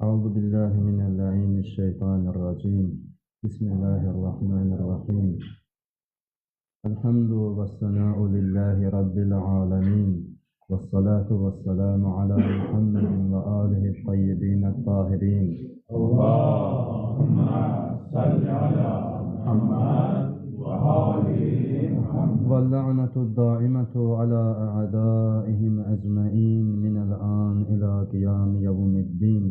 أعوذ بالله من اللعين الشيطان الرجيم بسم الله الرحمن الرحيم الحمد والثناء لله رب العالمين والصلاة والسلام على محمد وآله الطيبين الطاهرين اللهم صل على محمد وآل محمد واللعنة الدائمة على أعدائهم أجمعين من الآن إلى قيام يوم الدين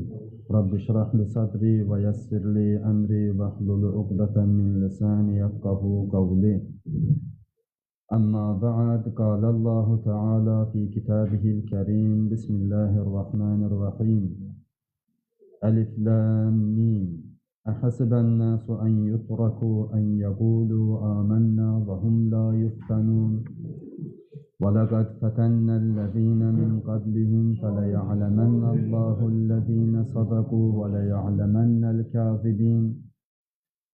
رب اشرح لي صدري ويسر لي أمري واحلل عقدة من لساني يفقهوا قولي أما بعد قال الله تعالى في كتابه الكريم بسم الله الرحمن الرحيم ألف لام ميم أحسب الناس أن يتركوا أن يقولوا آمنا وهم لا يفتنون ولقد فتنا الذين من قبلهم فليعلمن الله الذين صدقوا وليعلمن الكاذبين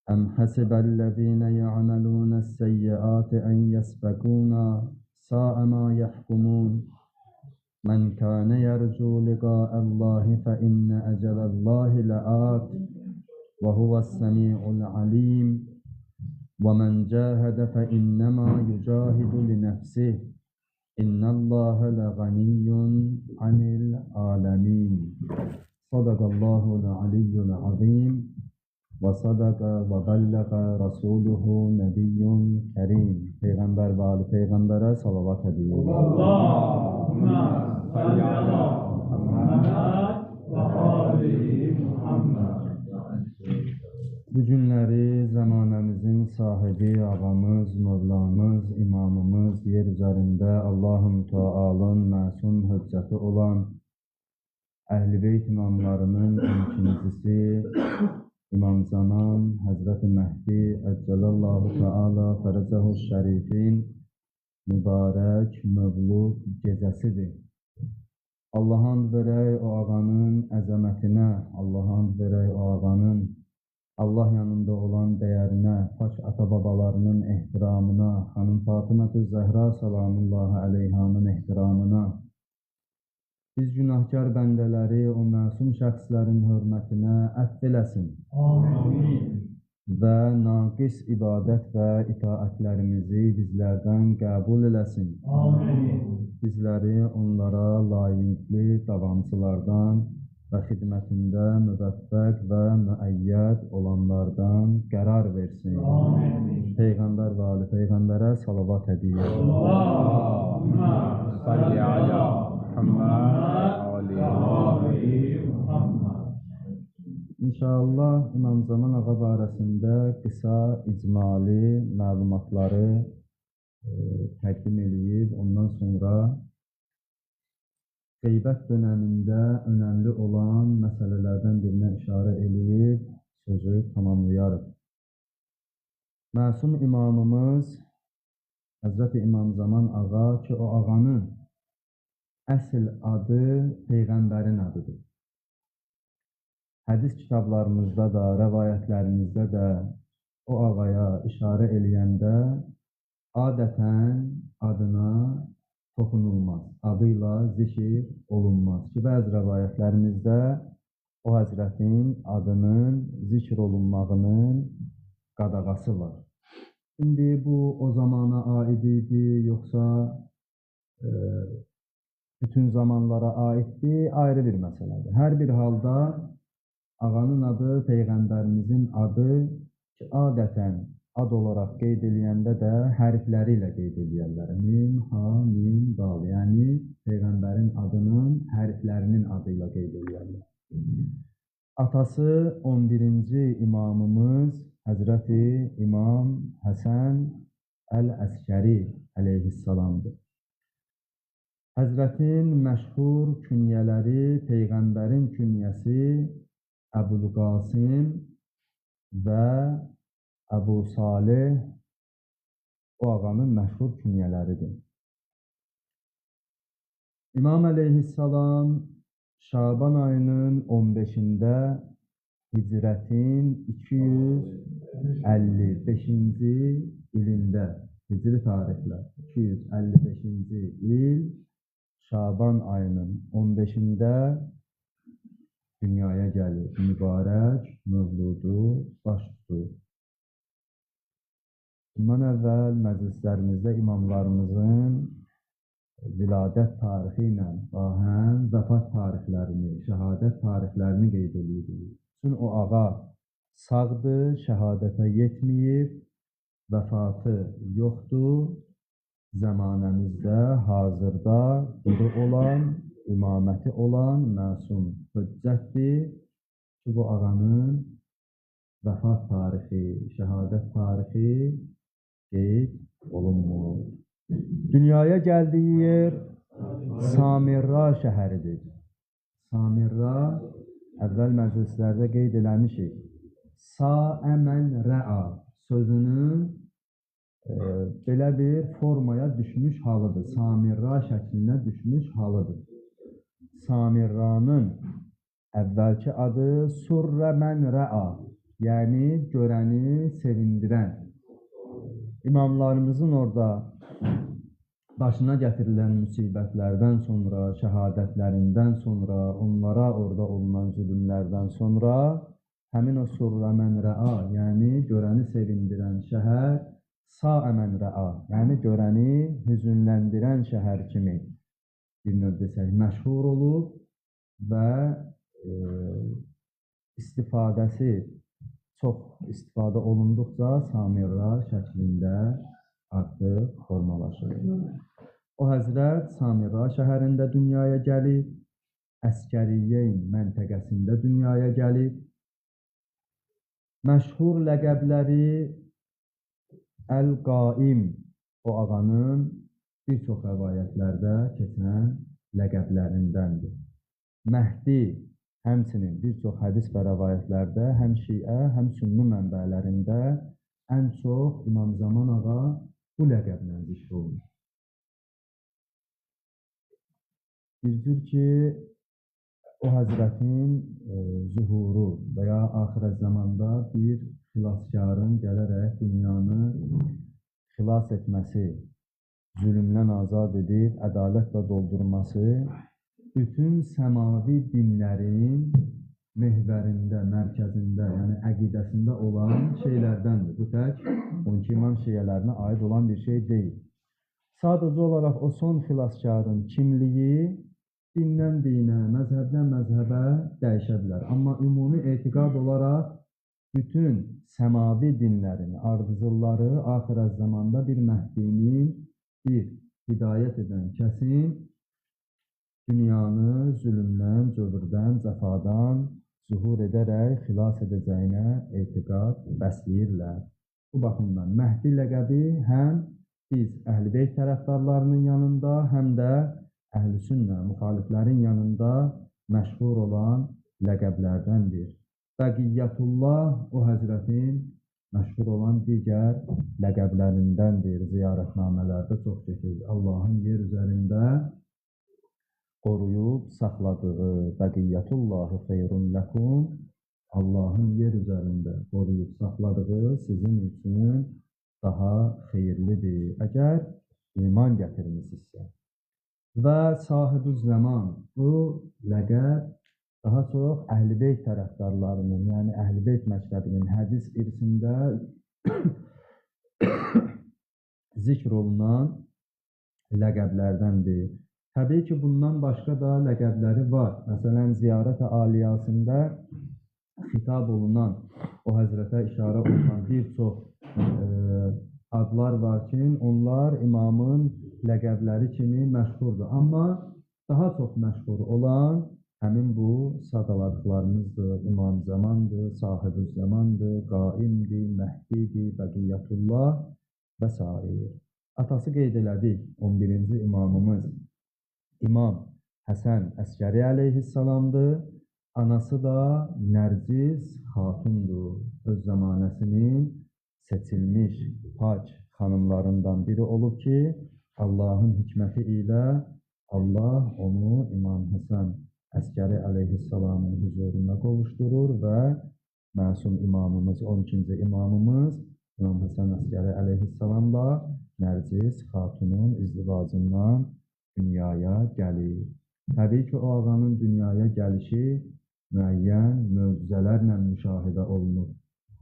أم حسب الذين يعملون السيئات أن يسبقونا ساء ما يحكمون من كان يرجو لقاء الله فإن أجل الله لآت وهو السميع العليم ومن جاهد فإنما يجاهد لنفسه إن الله لغني عن العالمين صدق الله العلي العظيم وصدق وبلغ رسوله نبي كريم Peygamber ve Ali Peygamber'e salavat ediyoruz. Allahümme salli ala Muhammed ve Ali Muhammed. Bu günləri zamanəmizin sahibi, ağamız, mövlamız, imamımız, yer üzərində Allahın Teala'nın məsum hüccəti olan Əhl-i Beyt imamlarının ikincisi İmam Zaman Həzrəti Məhdi Əccəlallahu Teala Fərəcəhu Şərifin mübarək mövlud gecəsidir. Allah'ın verək o ağanın əzəmətinə, Allah'ın verək o ağanın Allah yanında olan dəyərinə, pak ata-babalarının ehtiramına, xanım Fatımə-tü Zəhra salamullahi əleyhanın ehtiramına, biz günahkar bəndələri o məsum şəxslərin hörmətinə əfv eləsin. Amin. Və naqis ibadət və itaətlərimizi bizlərdən qəbul eləsin. Amin. Bizləri onlara layiqli davamçılardan və xidmətində müvəffəq və müəyyəd olanlardan qərar versin. Amin. Peyğəmbər və Ali Peyğəmbərə salavat ediyor. Allahümme salli ala Muhammed ve Ali Muhammed. İnşallah İmam Zaman ağa barəsində qısa, icmali məlumatları təqdim edib, ondan sonra qeybət dönəmində önəmli olan məsələlərdən birinə işarə edib, sözü tamamlayarıq. Məsum imamımız Həzrəti İmam Zaman ağa ki, o ağanın əsl adı Peyğəmbərin adıdır. Hədis kitablarımızda da, rəvayətlərimizdə də o ağaya işarə eləyəndə adətən adına toxunulmaz, adıyla zikir olunmaz ki, bəzi rəvayətlərimizdə o həzrətin adının zikr olunmağının qadağası var. Şimdi bu o zamana aid idi, yoxsa bütün zamanlara aiddir, ayrı bir məsələdir. Hər bir halda ağanın adı, Peyğəmbərimizin adı ki, adətən ad olaraq qeyd eləyəndə də hərfləri ilə qeyd eləyərlər. Mim, ha, mim, dal. Yəni, Peyğəmbərin adının hərflərinin adıyla qeyd eləyərlər. Atası 11-ci imamımız Həzrəti İmam Həsən Əl-Əskəri əleyhissalamdır. Həzrətin məşhur künyələri, Peyğəmbərin künyəsi Əbul-Qasim və Əbu Salih o ağanın məşhur künyələridir. İmam əleyhissalam Şaban ayının 15-də Hicrətin 255-ci ilində, hicri tarixlə 255-ci il Şaban ayının 15-də dünyaya gəlir. Mübarək mövludu baş tutur. Bundan əvvəl məclislərimizdə imamlarımızın viladət tarixi ilə bahəm vəfat tarixlərini, şəhadət tarixlərini qeyd edirik. Çünki o ağa sağdır, şəhadətə yetməyib, vəfatı yoxdur. Zəmanəmizdə, hazırda diri olan, imaməti olan məsum höccətdir ki, bu ağanın vəfat tarixi, şəhadət tarixi qeyd olunmur. Dünyaya gəldiyi yer Samirra şəhəridir. Samirra, əvvəl məclislərdə qeyd eləmişik. Saəmən rə'a sözünün belə bir formaya düşmüş halıdır. Samirra şəklinə düşmüş halıdır. Samirranın əvvəlki adı Surrə mən rə'a, yəni görəni sevindirən. İmamlarımızın orada başına gətirilən müsibətlərdən sonra, şəhadətlərindən sonra, onlara orada olunan zülümlərdən sonra həmin o Surrə mən rə'a, yəni görəni sevindirən şəhər Saəmən rə'a, yəni görəni hüzünləndirən şəhər kimi bir növ desək məşhur olub və istifadəsi çox istifadə olunduqca Samirra şəklində artıq formalaşır. O həzrət Samirra şəhərində dünyaya gəlib, Əskəriyyeyn məntəqəsində dünyaya gəlib. Məşhur ləqəbləri Əl-Qaim, o ağanın bir çox rəvayətlərdə keçən ləqəblərindəndir. Məhdi, həmçinin bir çox hədis və rəvayətlərdə həm şiə, həm sünni mənbələrində ən çox İmam Zaman ağa bu ləqəblə zikr olunur. Bir cür ki, o həzrətin zuhuru və ya axirət zamanda bir xilaskarın gələrək dünyanı xilas etməsi, zülmdən azad edib, ədalətlə doldurması, bütün səmavi dinlərin mehvərində, mərkəzində, yəni əqidəsində olan şeylərdəndir. Bu tək 12 imam şiələrinə aid olan bir şey deyil. Sadəcə olaraq o son xilaskarın kimliyi dindən dinə, məzhəbdən məzhəbə dəyişə bilər. Amma ümumi etiqad olaraq bütün səmavi dinlərin ardıcılları axirət zamanda bir Məhdinin, bir hidayət edən kəsin dünyanı zülmdən, cövrdən, cəfadan zuhur edərək xilas edəcəyinə etiqad bəsləyirlər. Bu baxımdan Məhdi ləqəbi həm biz Əhl-i Beyt tərəfdarlarının yanında, həm də Əhl-i Sünnə müxaliflərin yanında məşhur olan ləqəblərdəndir. Bəqiyyətullah o həzrətin məşhur olan digər ləqəblərindəndir. Ziyarətnamələrdə çox keçir. Allahın yer üzərində qoruyub saxladığı bəqiyyətullahi xeyrun ləkum, Allahın yer üzərində qoruyub saxladığı sizin üçün daha xeyirlidir, əgər iman gətirmişsinizsə. Və sahib-ü zaman, bu ləqəb daha çox Əhl-i Beyt tərəfdarlarının, yəni Əhl-i Beyt məktəbinin hədis irsində zikr olunan ləqəblərdəndir. Təbii ki, bundan başqa da ləqəbləri var. Məsələn, Ziyarət-i Aliyasında xitab olunan, o həzrətə işarə olunan bir çox adlar var ki, onlar imamın ləqəbləri kimi məşhurdur. Amma daha çox məşhur olan həmin bu sadaladıqlarımızdır. İmam Zamandır, Sahib-ü Zamandır, Qaimdir, Məhdidir, Bəqiyyətullah və s. Atası qeyd elədik, 11-ci imamımız İmam Həsən Əskəri əleyhissalamdır. Anası da Nərgiz xatundur. Öz zamanəsinin seçilmiş pak xanımlarından biri olub ki, Allahın hikməti ilə Allah onu İmam Həsən Əskəri əleyhissalamın huzuruna qovuşdurur və məsum imamımız, 12-ci imamımız İmam Həsən Əskəri əleyhissalamla Nərgiz xatunun izdivacından dünyaya gəlir. Təbii ki, o ağanın dünyaya gəlişi müəyyən möcüzələrlə müşahidə olunur.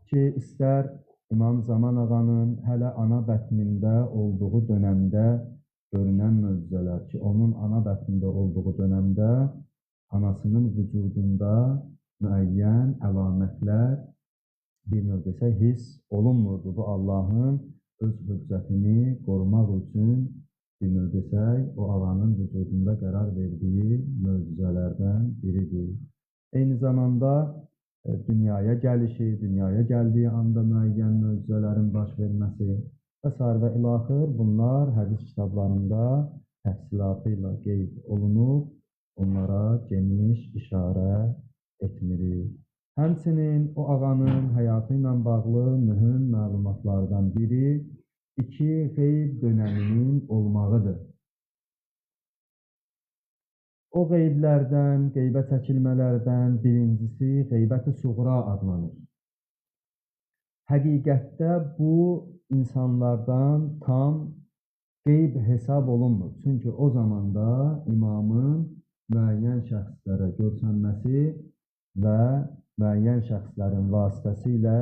Ki, istər İmam Zaman ağanın hələ ana bətnində olduğu dönəmdə görünən möcüzələr ki, onun ana bətnində olduğu dönəmdə anasının vücudunda müəyyən əlamətlər bir növ desək hiss olunmurdu. Bu Allahın öz hüccətini qorumaq üçün bir növ desək o ağanın vücudunda qərar verdiyi möcüzələrdən biridir. Eyni zamanda dünyaya gəlişi, dünyaya gəldiyi anda müəyyən möcüzələrin baş verməsi və s. və ilaxır bunlar hədis kitablarında təfsilatı ilə qeyd olunub, onlara geniş işarə etmirik. Həmçinin o ağanın həyatı ilə bağlı mühüm məlumatlardan biri iki qeyb dönəminin olmağıdır. O qeyblərdən, qeybə çəkilmələrdən birincisi qeybət-i suğra adlanır. Həqiqətdə bu insanlardan tam qeyb hesab olunmur. Çünki o zamanda imamın müəyyən şəxslərə görsənməsi və müəyyən şəxslərin vasitəsilə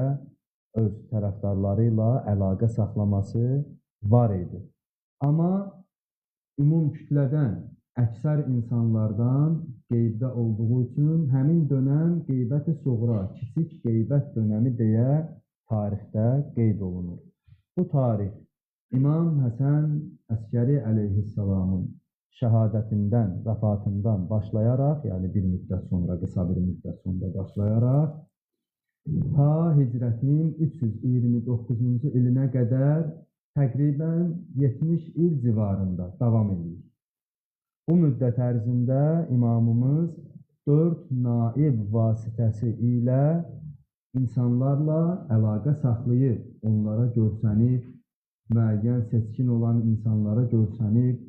öz tərəfdarları ilə əlaqə saxlaması var idi. Amma ümum kütlədən, əksər insanlardan qeybdə olduğu üçün həmin dönəm qeybət-i suğra, kiçik qeybət dönəmi deyə tarixdə qeyd olunur. Bu tarix İmam Həsən Əskəri əleyhissalamın şəhadətindən, vəfatından başlayaraq, yəni bir müddət sonra, qısa bir müddət sonra başlayaraq, ta hicrətin 329-cu ilinə qədər təqribən 70 il civarında davam edir. Bu müddət ərzində imamımız 4 naib vasitəsi ilə insanlarla əlaqə saxlayıb, onlara görsənib, müəyyən seçkin olan insanlara görsənib,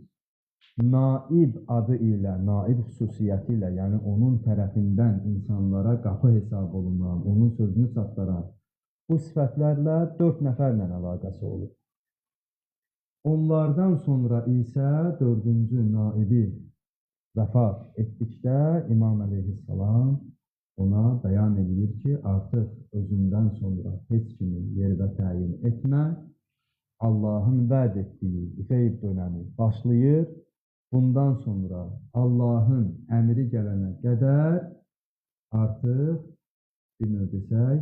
naib adı ilə, naib xüsusiyyəti ilə, yəni onun tərəfindən insanlara qapı hesab olunan, onun sözünü çatdıran bu sifətlərlə 4 nəfərlə əlaqəsi olur. Onlardan sonra isə 4-cü naibi vəfat etdikdə İmam əleyhissalam ona bəyan edir ki, artıq özündən sonra heç kimi yerdə təyin etmə, Allahın vəd etdiyi qeyb dönəmi başlayır. Bundan sonra Allahın əmri gələnə qədər artıq bir növ desək,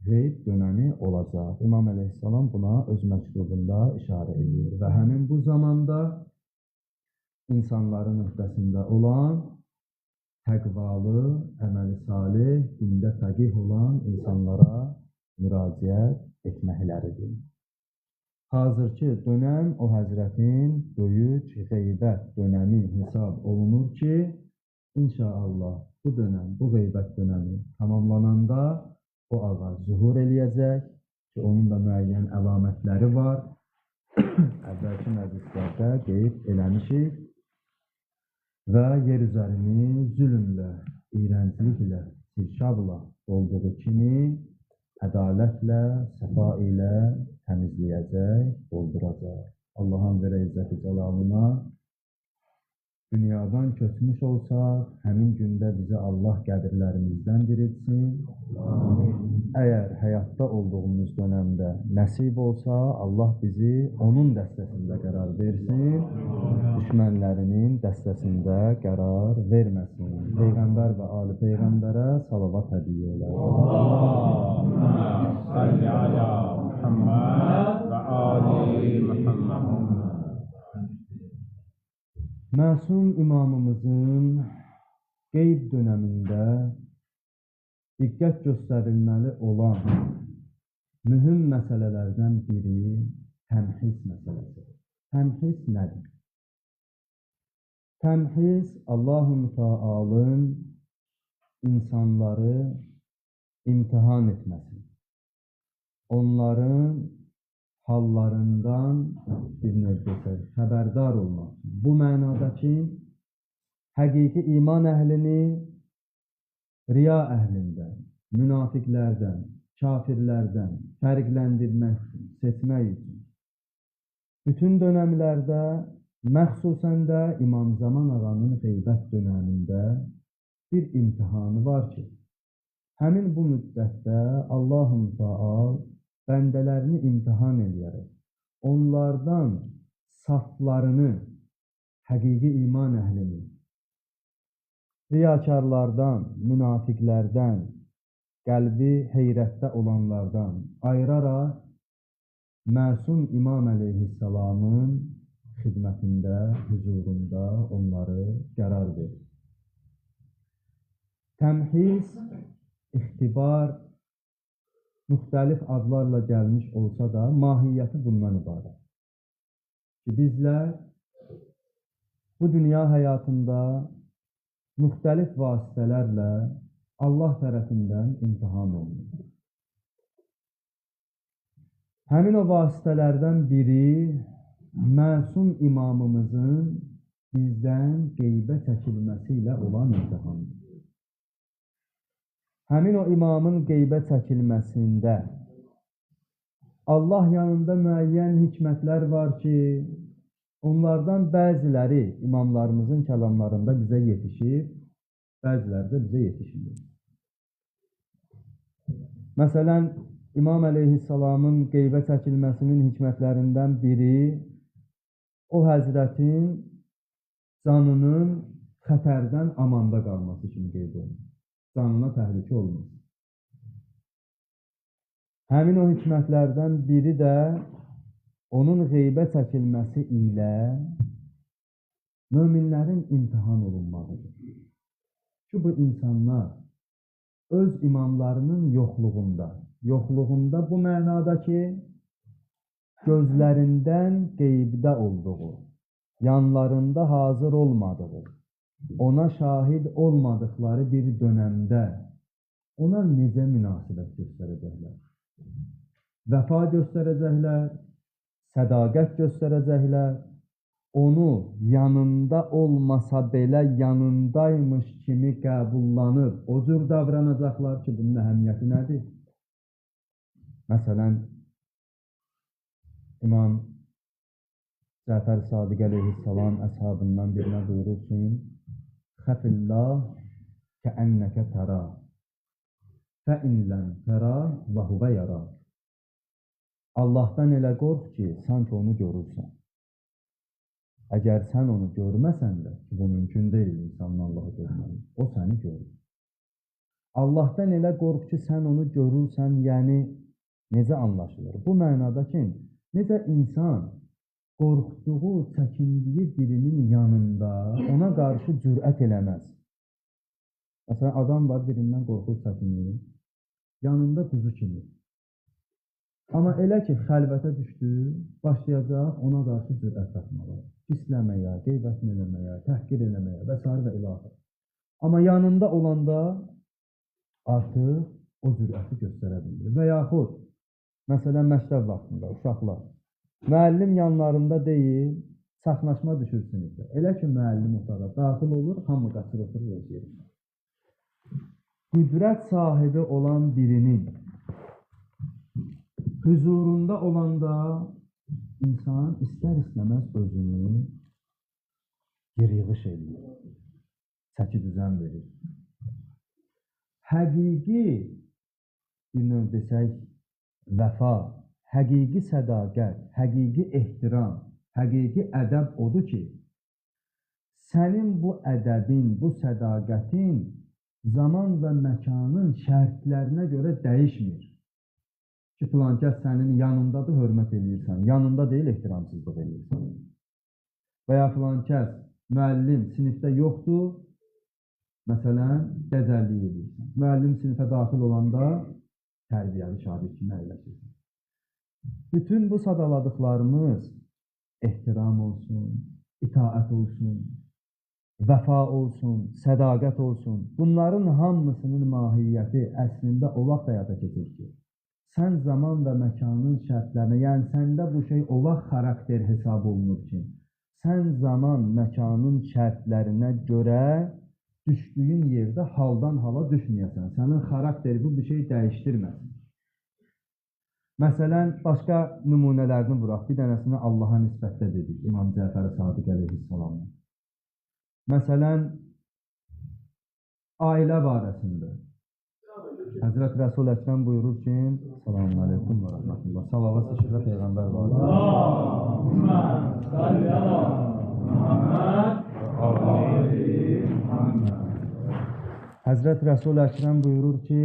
qeyb dönəmi olacaq. İmam əleyhissalam buna öz məktubunda işarə edir. Və həmin bu zamanda insanların öhdəsində olan təqvalı, əməli salih, dində fəqih olan insanlara müraciət etməkləridir. Hazırki dönəm o həzrətin böyük qeybət dönəmi hesab olunur ki, inşallah bu dönəm, bu qeybət dönəmi tamamlananda o ağa zuhur eləyəcək ki, onun da müəyyən əlamətləri var. Əvvəlki məclislərdə qeyd eləmişik və yer üzərini zülmlə, iyrəncliklə, sirkabla olduğu kimi ədalətlə, səfa ilə təmizləyəcək, dolduracaq. Allahın verə izzəti cəlalına dünyadan köçmüş olsaq, həmin gündə bizə Allah qəbirlərimizdən dirilsin. Əgər həyatda olduğumuz dönəmdə nəsib olsa, Allah bizi onun dəstəsində qərar versin, düşmənlərinin dəstəsində qərar verməsin. Peyğəmbər və ali Peyğəmbərə salavat hədiyyə elər. Allahümmə salli alə Muhammed və ali Muhammed. Məsum imamımızın qeyb dönəmində diqqət göstərilməli olan mühüm məsələlərdən biri təmhis məsələsidir. Təmhis nədir? Təmhis Allah-u Mütealın insanları imtihan etməsi, onların hallarından bir növ desək, xəbərdar olmaq. Bu mənada ki, həqiqi iman əhlini riya əhlindən, münafiqlərdən, kafirlərdən fərqləndirmək üçün, seçmək üçün bütün dönəmlərdə Məxsusən də İmam Zaman ağanın qeybət dönəmində bir imtihanı var ki, həmin bu müddətdə Allah-u Teala bəndələrini imtihan edərək, onlardan saflarını, həqiqi iman əhlini, riyakarlardan, münafiqlərdən, qəlbi heyrətdə olanlardan ayıraraq, məsum İmam əleyhissalamın xidmətində, huzurunda onları qərar verir. Təmhiz, ixtibar, müxtəlif adlarla gəlmiş olsa da, mahiyyəti bundan ibarət. Ki, bizlər bu dünya həyatında müxtəlif vasitələrlə Allah tərəfindən imtihan olunur. Həmin o vasitələrdən biri məsum imamımızın bizdən qeybə çəkilməsi ilə olan imtihandır. Həmin o imamın qeybə çəkilməsində Allah yanında müəyyən hikmətlər var ki, onlardan bəziləri imamlarımızın kəlamlarında bizə yetişir, bəziləri də bizə yetişmir. Məsələn, İmam əleyhissalamın qeybə çəkilməsinin hikmətlərindən biri o həzrətin canının xətərdən amanda qalması kimi qeyd olunur. Canına təhlükə olmaz. Həmin o hikmətlərdən biri də onun qeybə çəkilməsi ilə möminlərin imtihan olunmalıdır. Ki, bu insanlar öz imamlarının yoxluğunda bu mənada ki, gözlərindən qeybdə olduğu, yanlarında hazır olmadığı, ona şahid olmadıqları bir dönəmdə ona necə münasibət göstərəcəklər? Vəfa göstərəcəklər, sədaqət göstərəcəklər, onu yanında olmasa belə yanındaymış kimi qəbullanıb, o cür davranacaqlar ki, bunun əhəmiyyəti nədir? Məsələn, İmam Cəfər Sadiq əleyhissalam əshabından birinə buyurur ki, Xəfillah kəənnəkə tərə, fəinləm tərə və huvə yara. Allahdan elə qorx ki, sanki onu görürsən. Əgər sən onu görməsən də, ki, bu mümkün deyil, insanın Allahı görməli, o səni görür. Allahdan elə qorx ki, sən onu görürsən, yəni necə anlaşılır? Bu mənada ki, necə insan qorxduğu, çəkindiyi birinin yanında ona qarşı cürət eləməz. Məsələn, adam var, birindən qorxub çəkinir, yanında quzu kimi. Amma elə ki, xəlvətə düşdü, başlayacaq ona qarşı cürət tapmalar. Pisləməyə, qeybətini eləməyə, təhqir eləməyə və s. və ilaxır. Amma yanında olanda artıq o cürəti göstərə bilir. Və yaxud, məsələn, məktəb vaxtında uşaqlar, müəllim yanlarında deyil, çaxnaşma düşür sinifdə. Elə ki, müəllim otağa daxil olur, hamı qaçır oturur öz yerində. Qüdrət sahibi olan birinin huzurunda olanda insan istər-istəməz özünü yığış edir, çəki düzən verir. Həqiqi, bir növ desək, vəfa, həqiqi sədaqət, həqiqi ehtiram, həqiqi ədəb odur ki, sənin bu ədəbin, bu sədaqətin zaman və məkanın şərtlərinə görə dəyişmir. Ki, filankəs sənin yanındadır, hörmət edirsən, yanında deyil, ehtiramsızlıq edirsən. Və ya filankəs, müəllim sinifdə yoxdur, məsələn, gəzərlik edirsən. Müəllim sinifə daxil olanda tərbiyəli şagird kimi əyləşirsən. Bütün bu sadaladıqlarımız ehtiram olsun, itaət olsun, vəfa olsun, sədaqət olsun. Bunların hamısının mahiyyəti əslində o vaxt həyata keçir ki, sən zaman və məkanın şərtlərinə, yəni səndə bu şey o vaxt xarakter hesab olunur ki, sən zaman, məkanın şərtlərinə görə düşdüyün yerdə haldan hala düşməyəsən. Sənin xarakteri bu bir şey dəyişdirməsin. Məsələn, başqa nümunələrini vuraq. Bir dənəsini Allaha nisbətdə dedik, İmam Cəfər Sadiq əleyhissalam. Məsələn, ailə barəsində. Həzrət Rəsul Əkrəm buyurur ki, Selamun Aleyküm və Rəhmətullah. Salavat şükürə Peyğəmbər var. Allahümmə salli ala Muhammed. Həzrət Rəsul Əkrəm buyurur ki,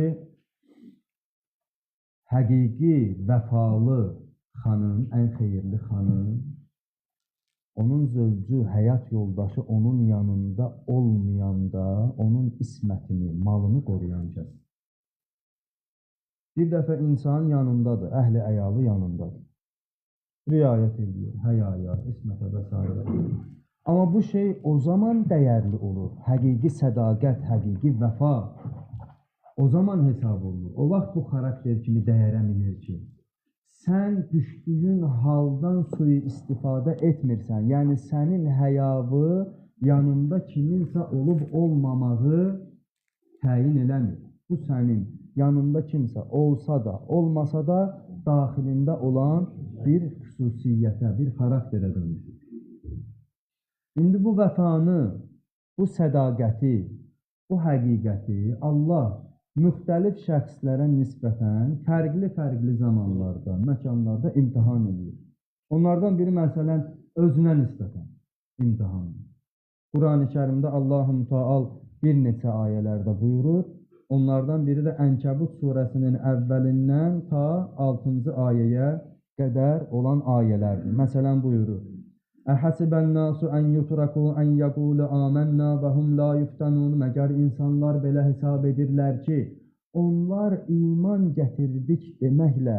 həqiqi, vəfalı xanım, ən xeyirli xanım, onun zövcü, həyat yoldaşı onun yanında olmayanda, onun ismətini, malını qoruyan kəsdir. Bir dəfə insan yanındadır, əhli əyalı yanındadır. Riayət edir, həyaya, ismətə və s. Amma bu şey o zaman dəyərli olur. Həqiqi sədaqət, həqiqi vəfa o zaman hesab olunur. O vaxt bu xarakter kimi dəyərə minir ki, sən düşdüyün haldan sui-istifadə etmirsən. Yəni, sənin həyavı yanında kiminsə olub-olmamağı təyin eləmir. Bu sənin yanında kimsə olsa da, olmasa da daxilində olan bir xüsusiyyətə, bir xarakterə dönüşür. İndi bu vəfanı, bu sədaqəti, bu həqiqəti Allah müxtəlif şəxslərə nisbətən fərqli zamanlarda, məkanlarda imtihan edir. Onlardan biri məsələn özünə nisbətən imtihan. Quran-ı Kərimdə Allah-u Teala bir neçə ayələrdə buyurur. Onlardan biri də Ənkəbut surəsinin əvvəlindən ta 6-cı ayəyə qədər olan ayələrdir. Məsələn buyurur. Əhəsibən-nasu ən yutraku ən yəqulu amennə və hum la yuftanun. Məgər insanlar belə hesab edirlər ki, onlar iman gətirdik deməklə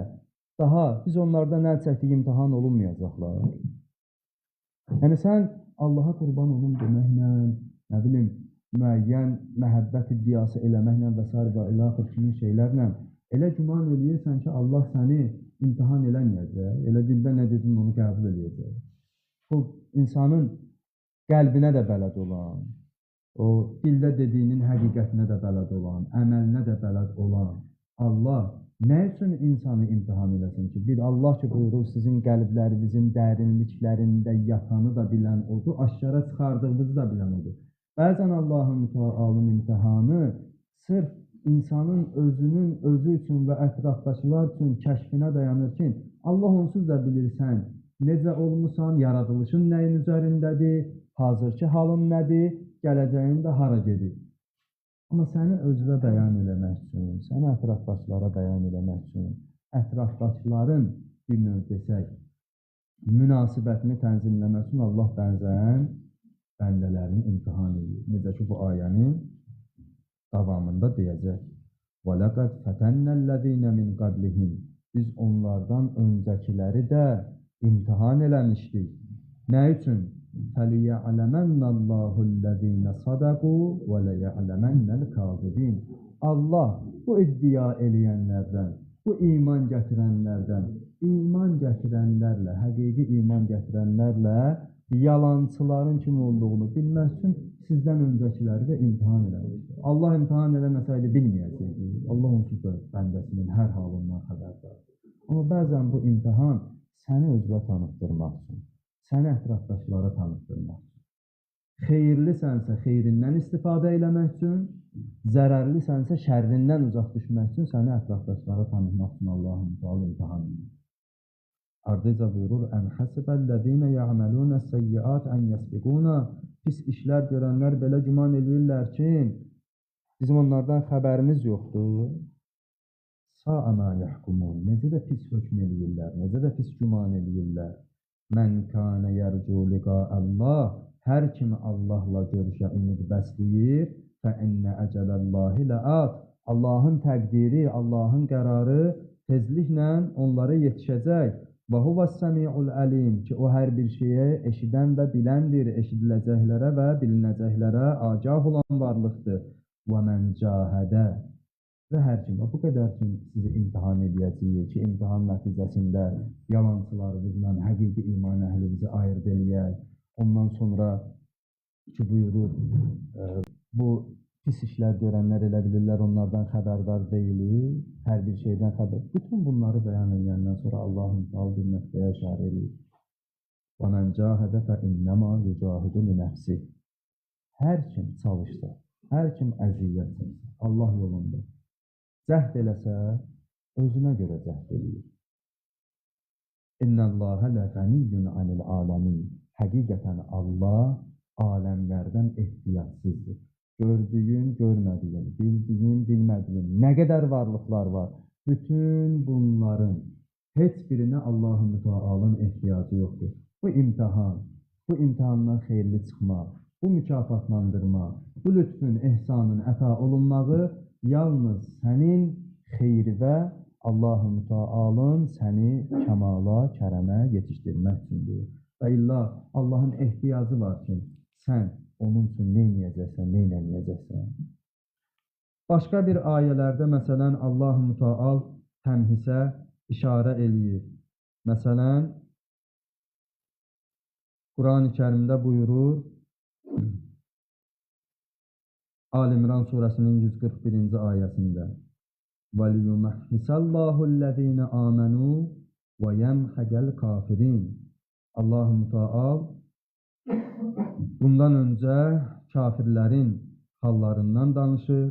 daha biz onlardan əl çəkdik imtihan olunmayacaqlar. Yəni sən Allaha qurban olun deməklə, nə bilim, müəyyən məhəbbət iddiası eləməklə və s. və ilaxır kimi şeylərlə elə güman eləyirsən ki, Allah səni imtihan eləməyəcək, elə dildə nə dedin onu qəbul eləyəcək. Bu, insanın qəlbinə də bələd olan, o dildə dediyinin həqiqətinə də bələd olan, əməlinə də bələd olan Allah nə üçün insanı imtihan eləsin ki? Bir Allah ki buyurur, sizin qəlblərinizin dərinliklərində yatanı da bilən odur, aşkara çıxardığınızı da bilən odur. Bəzən Allahın Teala'nın imtihanı sırf insanın özünün özü üçün və ətrafdakılar üçün kəşfinə dayanır ki, Allah onsuz da bilirsən, necə olmusan, yaradılışın nəyin üzərindədir, hazırki halın nədir, gələcəyin də hara gedir. Amma səni özünə bəyan eləmək üçün, səni ətrafdakılara bəyan eləmək üçün, ətrafdakıların bir növ desək, münasibətini tənzimləmək üçün Allah bənzən bəndələrini imtihan edir. Necə ki, bu ayənin davamında deyəcək. وَلَقَدْ فَتَنَّ الَّذ۪ينَ مِنْ قَبْلِهِمْ Biz onlardan öncəkiləri də imtihan eləmişdik. Nə üçün? فَلِيَعْلَمَنَّ اللّٰهُ الَّذ۪ينَ صَدَقُوا وَلَيَعْلَمَنَّ الْكَاذِب۪ينَ Allah bu iddia eləyənlərdən, bu iman gətirənlərdən, iman gətirənlərlə, həqiqi iman gətirənlərlə yalancıların kim olduğunu bilmək üçün sizdən öncəkiləri də imtihan eləmişdir. Allah imtihan eləməsəydi bilməyəcəkdi. Allah onsuz da bəndəsinin hər halından xəbərdardır. Amma bəzən bu imtihan səni özünə tanıtdırmaq üçün, səni ətrafdakılara tanıtdırmaq üçün. Xeyirlisənsə xeyrindən istifadə eləmək üçün, zərərlisənsə şərrindən uzaq düşmək üçün səni ətrafdakılara tanıtmaq üçün Allah'ın Teala imtihan edir. Ardıca buyurur, ən həsibəl-ləzīnə ya'məlunə səyyiat ən yəsbiquna. Pis işlər görənlər belə güman edirlər ki, bizim onlardan xəbərimiz yoxdur. Sa'ana yəhkumun. Necə də pis hökm edirlər, necə də pis güman edirlər. Mən kânə yərcu liqa'əllah. Hər kimi Allahla görüşə ümid bəsləyir. Fəinnə əcələllahi ləat. Allahın təqdiri, Allahın qərarı tezliklə onlara yetişəcək. Və huvəs-səmi'ul əlim ki, o hər bir şeyə eşidən və biləndir, eşidiləcəklərə və bilinəcəklərə agah olan varlıqdır. Və mən cahidə və hər kim, bu qədər ki, sizi imtihan edəcəyik ki, imtihan nəticəsində yalancılarınızla həqiqi iman əhlinizi ayırt eləyək. Ondan sonra ki, buyurur, bu pis işlər görənlər elə bilirlər, onlardan xəbərdar deyilik, hər bir şeydən xəbər. Bütün bunları bəyan edəndən sonra Allahın Teala bir nöqtəyə işarə edir. وَمَنْ جَاهَدَ فَإِنَّمَا يُجَاهِدُ لِنَفْسِهِ. Hər kim çalışsa, hər kim əziyyət çəksə, Allah yolunda cəhd eləsə, özünə görə cəhd eləyir. İnnəllâhe ləğəniyyun anil aləmin. Həqiqətən Allah aləmlərdən ehtiyacsızdır. Gördüyün, görmədiyin, bildiyin, bilmədiyin nə qədər varlıqlar var, bütün bunların heç birinə Allah-u Müteala'nın ehtiyacı yoxdur. Bu imtihan, bu imtihandan xeyirli çıxmaq, bu mükafatlandırmaq, bu lütfün, ehsanın əta olunmağı yalnız sənin xeyri və Allah-u Müteala'nın səni kəmala, kərəmə yetişdirmək üçündür. Və illa Allahın ehtiyacı var ki, sən onun üçün neynəyəcəksən, neynəməyəcəksən. Başqa bir ayələrdə, məsələn, Allah-u Müteal təmhisə işarə eləyir. Məsələn, Quran-ı Kərimdə buyurur, Al-İmran surəsinin 141-ci ayəsində وَلِيُمَحِّسَ اللّٰهُ الَّذ۪ينَ آمَنُوا وَيَمْحَقَ الْكَافِرِينَ. Allah-u Müteal bundan öncə kafirlərin hallarından danışır,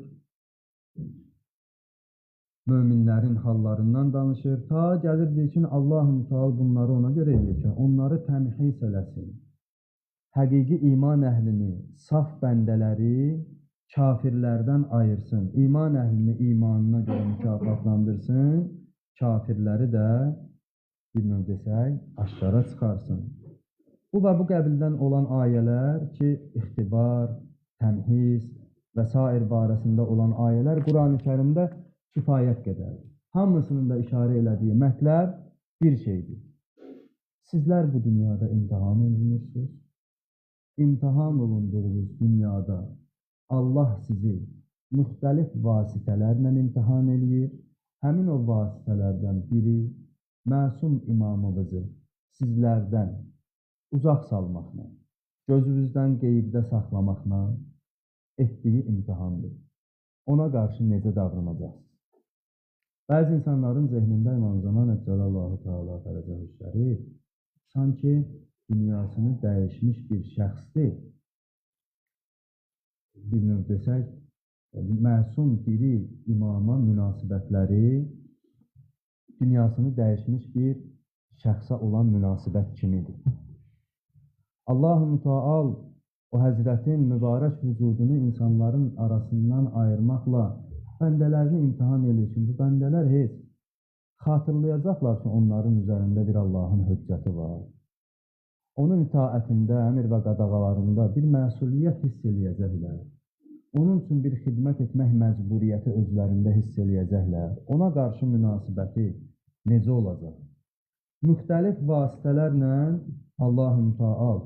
möminlərin hallarından danışır. Ta gəlirdir ki, Allah-u Müteal bunları ona görə edir ki, onları təmhis eləsin. Həqiqi iman əhlini, saf bəndələri kafirlərdən ayırsın. İman əhlini imanına görə mükafatlandırsın, kafirləri də bir növ desək, aşkara çıxarsın. Bu və bu qəbildən olan ayələr ki, ixtibar, təmhiz və s. barəsində olan ayələr Quran-ı Kərimdə kifayət qədərdir. Hamısının da işarə elədiyi mətləb bir şeydir. Sizlər bu dünyada imtihan olunursunuz. İmtihan olunduğunuz dünyada Allah sizi müxtəlif vasitələrlə imtihan eləyir. Həmin o vasitələrdən biri məsum imamımızı sizlərdən uzaq salmaqla, gözünüzdən qeybdə saxlamaqla etdiyi imtihandır. Ona qarşı necə davranacaqsınız? Bəzi insanların zehnində İmam Zaman Əcəlallahu Teala Fərəcəhu Şərif sanki dünyasını dəyişmiş bir şəxsdir. Bir növ desək, məsum biri imama münasibətləri dünyasını dəyişmiş bir şəxsə olan münasibət kimidir. Allah-u Müteal o Həzrətin mübarək vücudunu insanların arasından ayırmaqla bəndələrini imtihan edir ki, bu bəndələr heç xatırlayacaqlar ki, onların üzərində bir Allahın hüccəti var. Onun itaətində, əmr və qadağalarında bir məsuliyyət hiss eləyəcəklər. Onun üçün bir xidmət etmək məcburiyyəti özlərində hiss eləyəcəklər. Ona qarşı münasibəti necə olacaq? Müxtəlif vasitələrlə Allah-u Müteal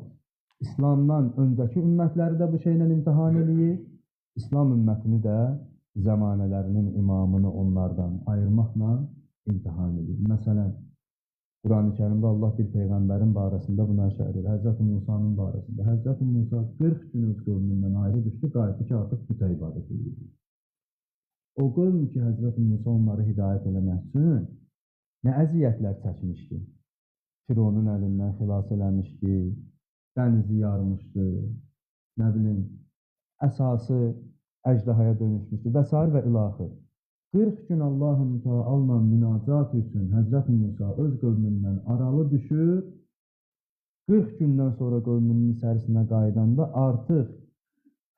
İslamdan öncəki ümmətləri də bu şeylə imtihan eləyir. İslam ümmətini də zəmanələrinin imamını onlardan ayırmaqla imtihan edir. Məsələn, Quran-ı Kərimdə Allah bir peyğəmbərin barəsində buna işarə edir. Həzrət Musa'nın barəsində. Həzrət Musa 40 gün öz qövmündən ayrı düşdü, qayıtdı ki, artıq bütə ibadət edir. O qövm ki, Həzrət Musa onları hidayət eləmək üçün nə əziyyətlər çəkmişdi. Fironun əlindən xilas eləmişdi, dənizi yarmışdı, nə bilim, əsası əjdahaya dönüşmüşdü və s. və ilaxır. 40 gün Allah-u Müteal'la münacat üçün Həzrət Musa öz qövmündən aralı düşür, 40 gündən sonra qövmünün içərisinə qaydanda artıq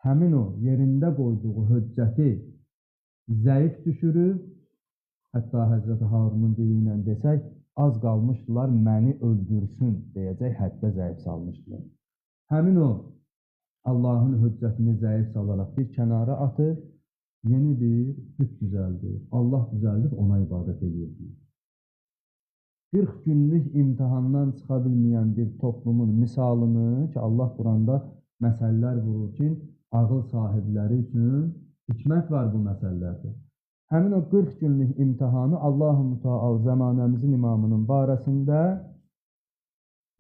həmin o yerində qoyduğu hüccəti zəif düşürür, hətta Həzrət Harunun dili ilə desək, az qalmışdılar, məni öldürsün deyəcək həddə zəif salmışdılar. Həmin o Allahın hüccətini zəif salaraq bir kənara atır, yeni bir hüc düzəldir. Allah düzəldib ona ibadət edir. 40 günlük imtihandan çıxa bilməyən bir toplumun misalını ki, Allah Quranda məsələlər vurur ki, ağıl sahibləri üçün hikmət var bu məsələlərdə. Həmin o 40 günlük imtihanı Allah-u Müteal zəmanəmizin imamının barəsində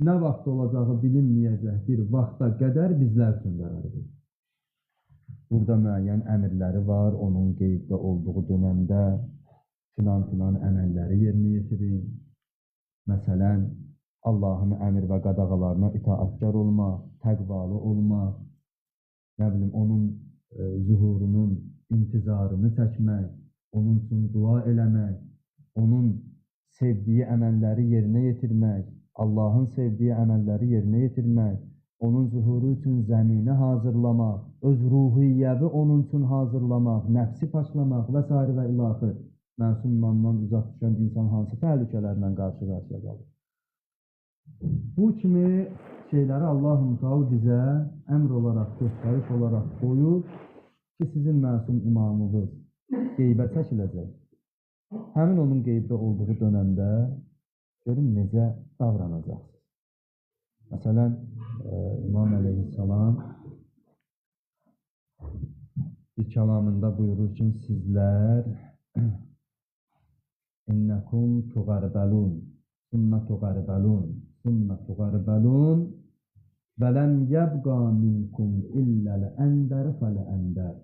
nə vaxt olacağı bilinməyəcək bir vaxta qədər bizlər üçün bərabərdir. Burada müəyyən əmrləri var, onun qeybdə olduğu dönəmdə filan əməlləri yerinə yetirin. Məsələn, Allahın əmr və qadağalarına itaətkar olmaq, təqvalı olmaq, nə bilim, onun zuhurunun intizarını çəkmək, onun üçün dua eləmək, onun sevdiyi əməlləri yerinə yetirmək, Allahın sevdiyi əməlləri yerinə yetirmək, onun zuhuru üçün zəminə hazırlamaq, öz ruhiyyəvi onun üçün hazırlamaq, nəfsi paşlamaq və s. və ilaxır. Məsum imandan uzaq düşən insan hansı təhlükələrlə qarşı-qarşıya qalır? Bu kimi şeyləri Allah-u Teala bizə əmr olaraq, göstəriş olaraq qoyur ki, sizin məsum imamınız qeybə çəkiləcək. Həmin onun qeybdə olduğu dönəmdə görün necə davranacaqsınız. Məsələn, İmam Əleyhisselam bir kəlamında buyurur ki, sizlər İnnəkum tuğarbəlun, sümmə tuğarbəlun, sümmə tuğarbəlun və ləm yəbqa minkum illəl əndər fələ əndər.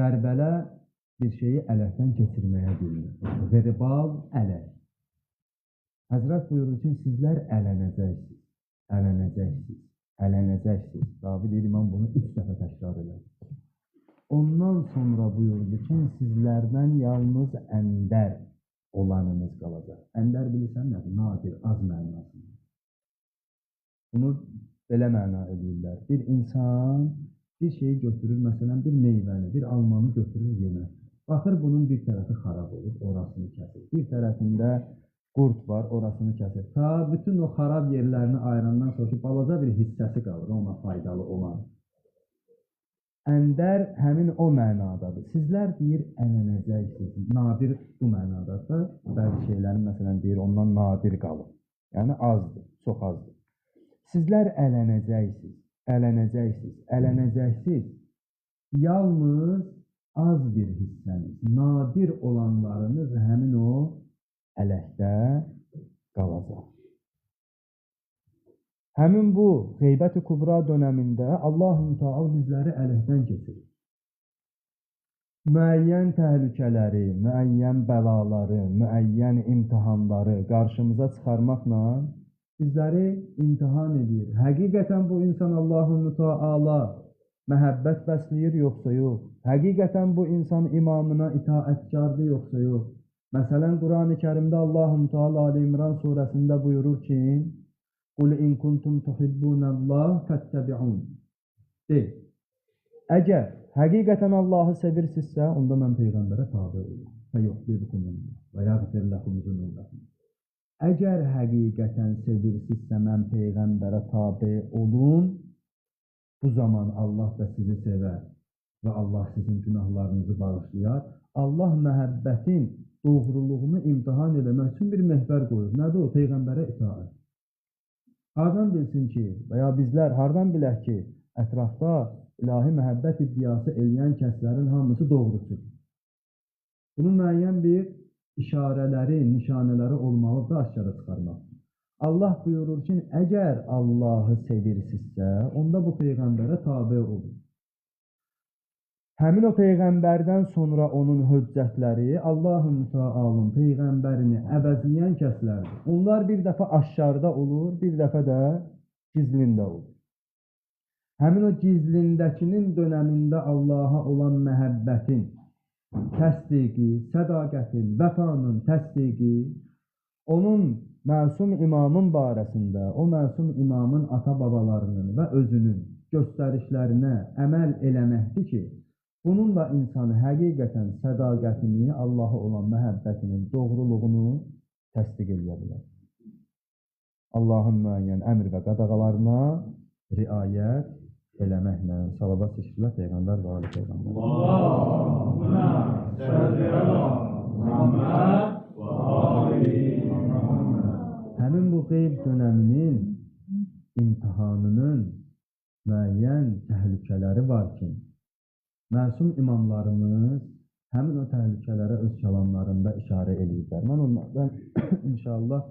Qərbələ bir şeyi ələkdən keçirməyə bilmir. Qırbal ələk. Həzrət buyurur ki, sizlər ələnəcəksiniz, ələnəcəksiniz, ələnəcəksiniz. Ravi deyir, İmam bunu 3 dəfə təkrar edir. Ondan sonra buyurdu ki, sizlərdən yalnız əndər olanınız qalacaq. Əndər bilirsən nədir? Nadir, az mənasında. Bunu belə məna edirlər. Bir insan bir şeyi götürür, məsələn, bir meyvəni, bir almanı götürür yemək. Baxır, bunun bir tərəfi xarab olur, orasını kəsir. Bir tərəfində qurd var, orasını kəsir. Ta bütün o xarab yerlərini ayırandan sonra ki, balaca bir hissəsi qalır, ona faydalı olan. Əndər həmin o mənadadır. Sizlər deyir, ələnəcəksiniz. Nadir bu mənadadır. Bəzi şeylərin, məsələn, deyir, ondan nadir qalır. Yəni azdır, çox azdır. Sizlər ələnəcəksiniz, ələnəcəksiniz, ələnəcəksiniz. Yalnız az bir hissəniz, nadir olanlarınız həmin o ələkdə qalacaq. Həmin bu Qeybət-i Kubra dönəmində Allah-u Teala bizləri ələkdən keçirir. Müəyyən təhlükələri, müəyyən bəlaları, müəyyən imtihanları qarşımıza çıxarmaqla bizləri imtihan edir. Həqiqətən bu insan Allah-u Teala məhəbbət bəsləyir, yoxsa yox? Həqiqətən bu insan imamına itaətkardır, yoxsa yox? Məsələn, Quran-ı Kərimdə Allah-u Teala Ali İmran surəsində buyurur ki, Qul in kuntum tuhibbunallah fəttəbi'un. De, əgər həqiqətən Allahı sevirsinizsə, onda mən Peyğəmbərə tabi olun. Və yəğfir ləkum zunublakum. Əgər həqiqətən sevirsinizsə, mən Peyğəmbərə tabi olun, bu zaman Allah da sizi sevər və Allah sizin günahlarınızı bağışlayar. Allah məhəbbətin doğruluğunu imtihan eləmək üçün bir mehbər qoyur. Nədir o? Peyğəmbərə itaət. Hardan bilsin ki, və ya bizlər hardan bilək ki, ətrafda ilahi məhəbbət iddiası eləyən kəslərin hamısı doğrusudur. Bunun müəyyən bir işarələri, nişanələri olmalıdır da aşkara çıxarmaq. Allah buyurur ki, əgər Allahı sevirsinizsə, onda bu Peyğəmbərə tabi olun. Həmin o Peyğəmbərdən sonra onun höccətləri Allah-u Teala'nın Peyğəmbərini əvəzləyən kəslərdir. Onlar bir dəfə aşkarda olur, bir dəfə də gizlində olur. Həmin o gizlindəkinin dönəmində Allaha olan məhəbbətin təsdiqi, sədaqətin, vəfanın təsdiqi, onun məsum imamın barəsində, o məsum imamın ata-babalarının və özünün göstərişlərinə əməl eləməkdir ki, bununla insan həqiqətən sədaqətini, Allaha olan məhəbbətinin doğruluğunu təsdiq edə bilər. Allahın müəyyən əmr və qadağalarına riayət eləməklə, salavat seçkilə Peyğəmbər və Ali Peyğəmbər. Allahümme salli ala Muhammed və Ali Muhammed. Həmin bu qeyb dönəminin imtihanının müəyyən təhlükələri var ki, məsum imamlarımız həmin o təhlükələrə öz kəlamlarında işarə ediblər. Mən onlardan inşallah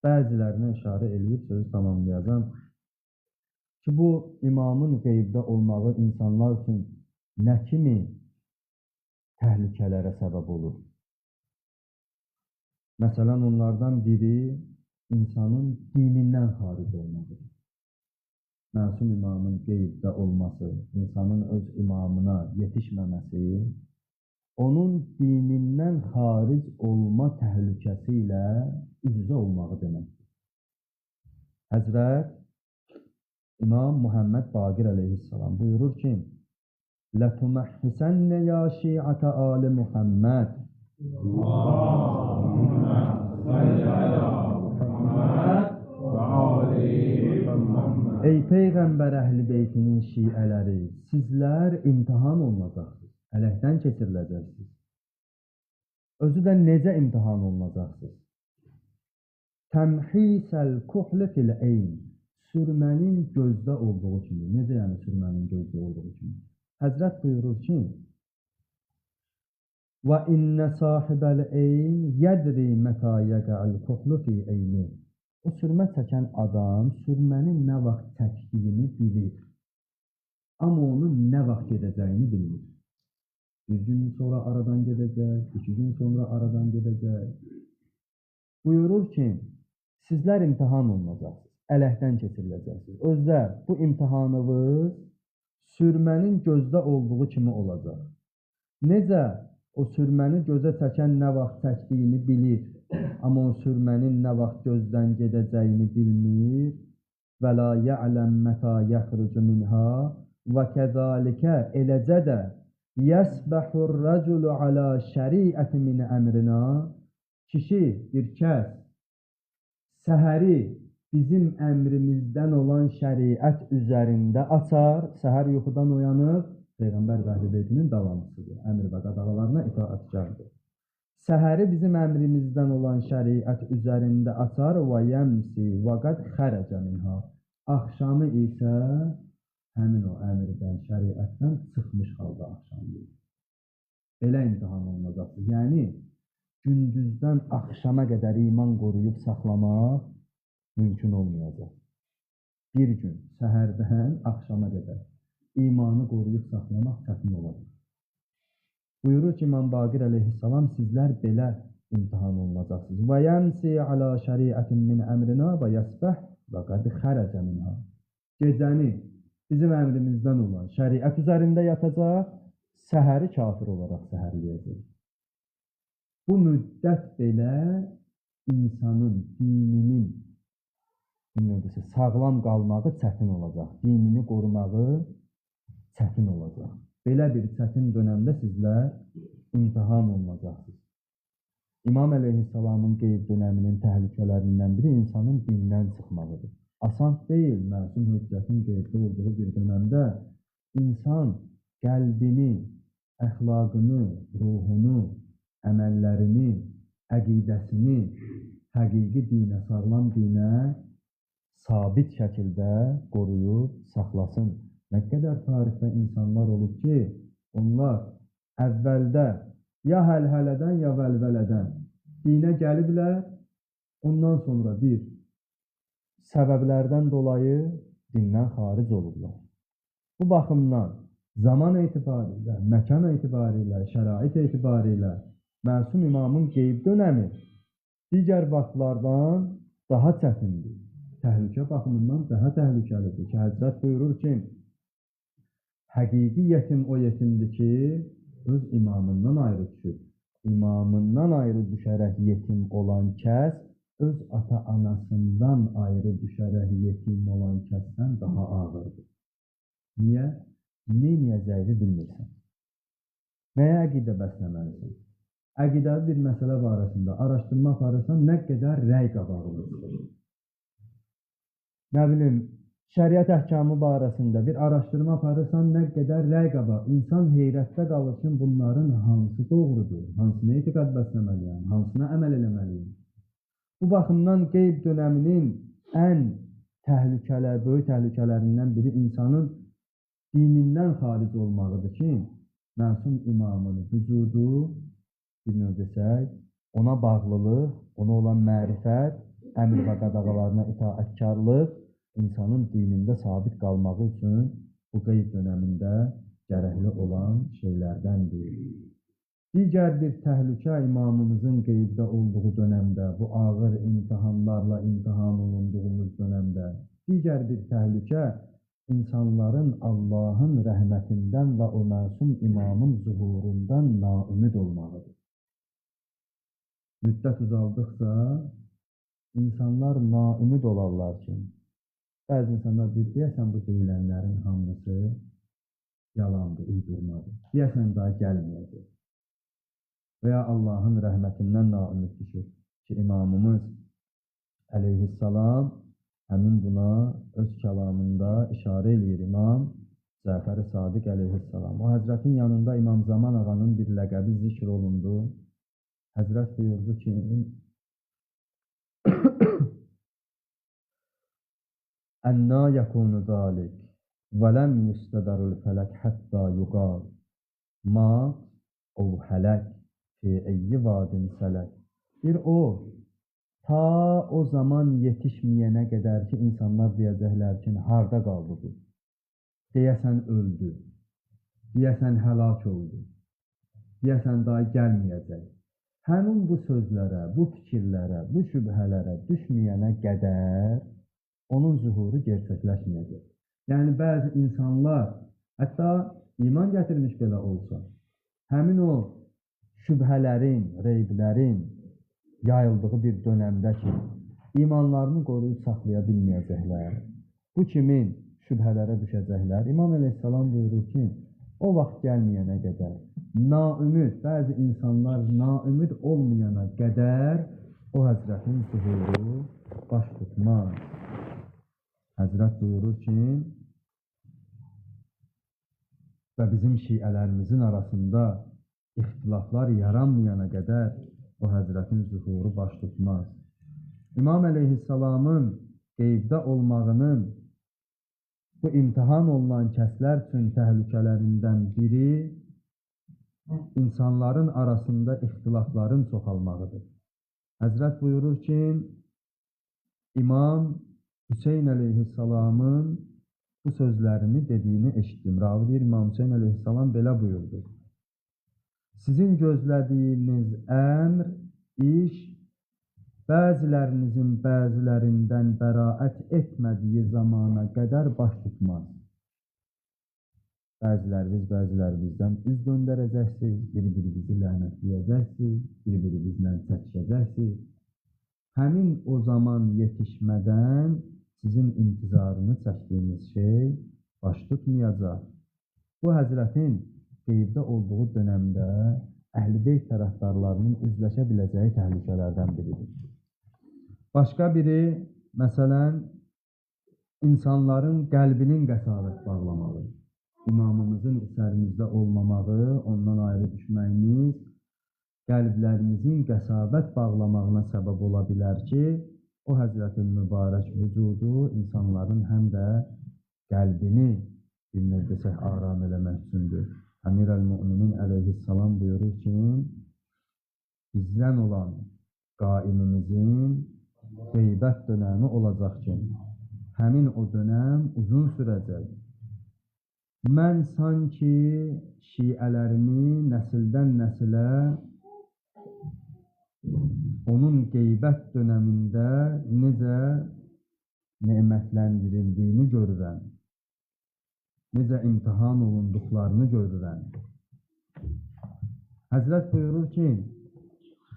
bəzilərinə işarə edib sözü tamamlayacağım. ki, bu imamın qeybdə olmağı insanlar üçün nə kimi təhlükələrə səbəb olur? Məsələn, onlardan biri insanın dinindən xaric olmalıdır. Məsum imamın qeybdə olması, insanın öz imamına yetişməməsi, onun dinindən xaric olma təhlükəsi ilə üz-üzə olmağı deməkdir. Həzrət İmam Muhammed Baqir əleyhissalam buyurur ki, لَتُمَحِّسَنَّ يَا شِيعَةَ آلِ مُحَمَّدٍ Allahümme salli ala Muhammed ve ali Muhammed. Ey Peyğəmbər əhl-i beytinin şiələri, sizlər imtihan olunacaqsınız, ələkdən keçiriləcəksiniz. Özü də necə imtihan olunacaqsınız? Təmhisəl kuhli fil eyn, sürmənin gözdə olduğu kimi. Necə yəni sürmənin gözdə olduğu kimi? Həzrət buyurur ki, وَإِنَّ صَاحِبَ الْاَيْنِ يَدْرِي مَتَى يَقَعَ الْكُحْلُ فِي اَيْنِ. O sürmə çəkən adam sürmənin nə vaxt çəkdiyini bilir. Amma onun nə vaxt gedəcəyini bilmir. Bir gün sonra aradan gedəcək, 2 gün sonra aradan gedəcək. Buyurur ki, sizlər imtihan olunacaqsınız, ələkdən keçiriləcəksiniz. Özdə bu imtihanınız sürmənin gözdə olduğu kimi olacaq. Necə o sürməni gözə çəkən nə vaxt çəkdiyini bilir, amma o sürmənin nə vaxt gözdən gedəcəyini bilmir. Və la ya'ləm mətə yəxrucu minha və kəzalikə eləcə də yəsbəhur rəculu alə şəriəti min əmrina. Kişi, bir kəs səhəri bizim əmrimizdən olan şəriət üzərində açar, səhər yuxudan oyanır, Peyğəmbər və Əhl-i Beytinin davamçısıdır, əmr və qadağalarına itaətkardır. Səhəri bizim əmrimizdən olan şəriət üzərində açar və yəmsi və qəd xərəcə minha. Axşamı isə həmin o əmrdən, şəriətdən çıxmış halda axşamdır. Belə imtihan olunacaqdır. Yəni, gündüzdən axşama qədər iman qoruyub saxlamaq mümkün olmayacaq. Bir gün səhərdən axşama qədər imanı qoruyub saxlamaq çətin olacaq. Buyurur ki, İmam Baqir əleyhissalam, sizlər belə imtihan olunacaqsınız. Və yəmsi alə şəriətin min əmrina və yəsbəh və qəd xərəcə minha. Gecəni bizim əmrimizdən olan şəriət üzərində yatacaq, səhəri kafir olaraq səhərləyəcək. Bu müddət belə insanın dininin sağlam qalmağı çətin olacaq, dinini qorumağı çətin olacaq. Belə bir çətin dönəmdə sizlər imtihan olunacaqsınız. İmam əleyhissalamın qeyd dönəminin təhlükələrindən biri insanın dindən çıxmağıdır. Asan deyil, məsum hüccətin qeyddə olduğu bir dönəmdə insan qəlbini, əxlaqını, ruhunu, əməllərini, əqidəsini həqiqi dinə, sağlam dinə sabit şəkildə qoruyub saxlasın. Nə qədər tarixdə insanlar olub ki, onlar əvvəldə ya həlhələdən, ya vəlvələdən dinə gəliblər, ondan sonra bir səbəblərdən dolayı dindən xaric olublar. Bu baxımdan zaman etibarilə, məkan etibarilə, şərait etibarilə məsum imamın qeyb dönəmi digər vaxtlardan daha çətindir. Təhlükə baxımından daha təhlükəlidir ki, Həzrət buyurur ki, həqiqi yetim o yetimdir ki, öz imamından ayrı düşür. İmamından ayrı düşərək yetim olan kəs, öz ata-anasından ayrı düşərək yetim olan kəsdən daha ağırdır. Niyə? Neyniyəcəyini bilmirsən. Nəyə əqidə bəsləməlisən? Əqidəvi bir məsələ barəsində araşdırma aparırsan, nə qədər rəy qabağılıdır. Nə bilim, şəriət əhkamı barəsində bir araşdırma aparırsan, nə qədər rəy qabaq. İnsan heyrətdə qalır ki, bunların hansı doğrudur, hansına etiqad bəsləməliyəm, hansına əməl eləməliyim. Bu baxımdan qeyb dönəminin ən böyük təhlükələrindən biri insanın dinindən xaric olmağıdır ki, məsum imamın vücudu, bir növ desək, ona bağlılıq, ona olan mərifət, əmr və qadağalarına itaətkarlıq insanın dinində sabit qalmağı üçün bu qeyb dönəmində gərəkli olan şeylərdəndir. Digər bir təhlükə imamımızın qeybdə olduğu dönəmdə, bu ağır imtihanlarla imtihan olunduğumuz dönəmdə, digər bir təhlükə insanların Allahın rəhmətindən və o məsum imamın zuhurundan naümid olmağıdır. Müddət uzaldıqca insanlar naümid olarlar ki, bəzi insanlar deyəsən bu deyilənlərin hamısı yalandır, uydurmadır. Deyəsən daha gəlməyəcək. Və ya Allahın rəhmətindən naümid düşür ki, imamımız əleyhissalam həmin buna öz kəlamında işarə eləyir. İmam Cəfər-i Sadiq əleyhissalam. O Həzrətin yanında İmam Zaman ağanın bir ləqəbi zikr olundu. Həzrət buyurdu ki, Ənna yəkunu zalik və ləm yüstədərül fələk həttə yuqal ma o hələk fi eyyi vadin sələk. Bir o, ta o zaman yetişməyənə qədər ki, insanlar deyəcəklər ki, harda qaldı bu? Deyəsən öldü, deyəsən həlak oldu, deyəsən daha gəlməyəcək. Həmin bu sözlərə, bu fikirlərə, bu şübhələrə düşməyənə qədər onun zuhuru gerçəkləşməyəcək. Yəni, bəzi insanlar, hətta iman gətirmiş belə olsa, həmin o şübhələrin, reyblərin yayıldığı bir dönəmdə ki, imanlarını qoruyub saxlaya bilməyəcəklər. Bu kimin şübhələrə düşəcəklər? İmam əleyhissalam buyurur ki, o vaxt gəlməyənə qədər, naümid, bəzi insanlar naümid olmayana qədər o Həzrətin zuhuru baş tutmaz. Həzrət buyurur ki, və bizim şiələrimizin arasında ixtilaflar yaranmayana qədər o Həzrətin zuhuru baş tutmaz. İmam əleyhissalamın qeybdə olmağının bu imtihan olunan kəslər üçün təhlükələrindən biri insanların arasında ixtilafların çoxalmağıdır. Həzrət buyurur ki, İmam Hüseyn əleyhissalamın bu sözlərini dediyini eşitdim. Ravi deyir, İmam Hüseyn əleyhissalam belə buyurdu. Sizin gözlədiyiniz əmr, iş, bəzilərinizin bəzilərindən bəraət etmədiyi zamana qədər baş tutmaz. Bəzilərimizdən üz döndərəcəksiniz, bir-birinizi lənətləyəcəksiniz, bir-birinizlə çəkişəcəksiniz. Həmin o zaman yetişmədən sizin intizarını çəkdiyiniz şey baş tutmayacaq. Bu Həzrətin qeybdə olduğu dönəmdə Əhl-i Beyt tərəfdarlarının üzləşə biləcəyi təhlükələrdən biridir. Başqa biri, məsələn, insanların qəlbinin qəsavət bağlamağı, imamımızın əsərimizdə olmamağı, ondan ayrı düşməyimiz, qəlblərimizin qəsavət bağlamağına səbəb ola bilər ki, o Həzrətin mübarək vücudu insanların həm də qəlbini bir növ desək aram eləmək üçündür. Əmir əl-Müminin əleyhissalam buyurur ki, bizdən olan qaimimizin qeybət dönəmi olacaq ki, həmin o dönəm uzun sürəcək. Mən sanki şiələrimi nəsildən nəsilə onun qeybət dönəmində necə nemətlendirildiyini görürəm, necə imtihan olunduqlarını görürəm. Həzrət buyurur ki,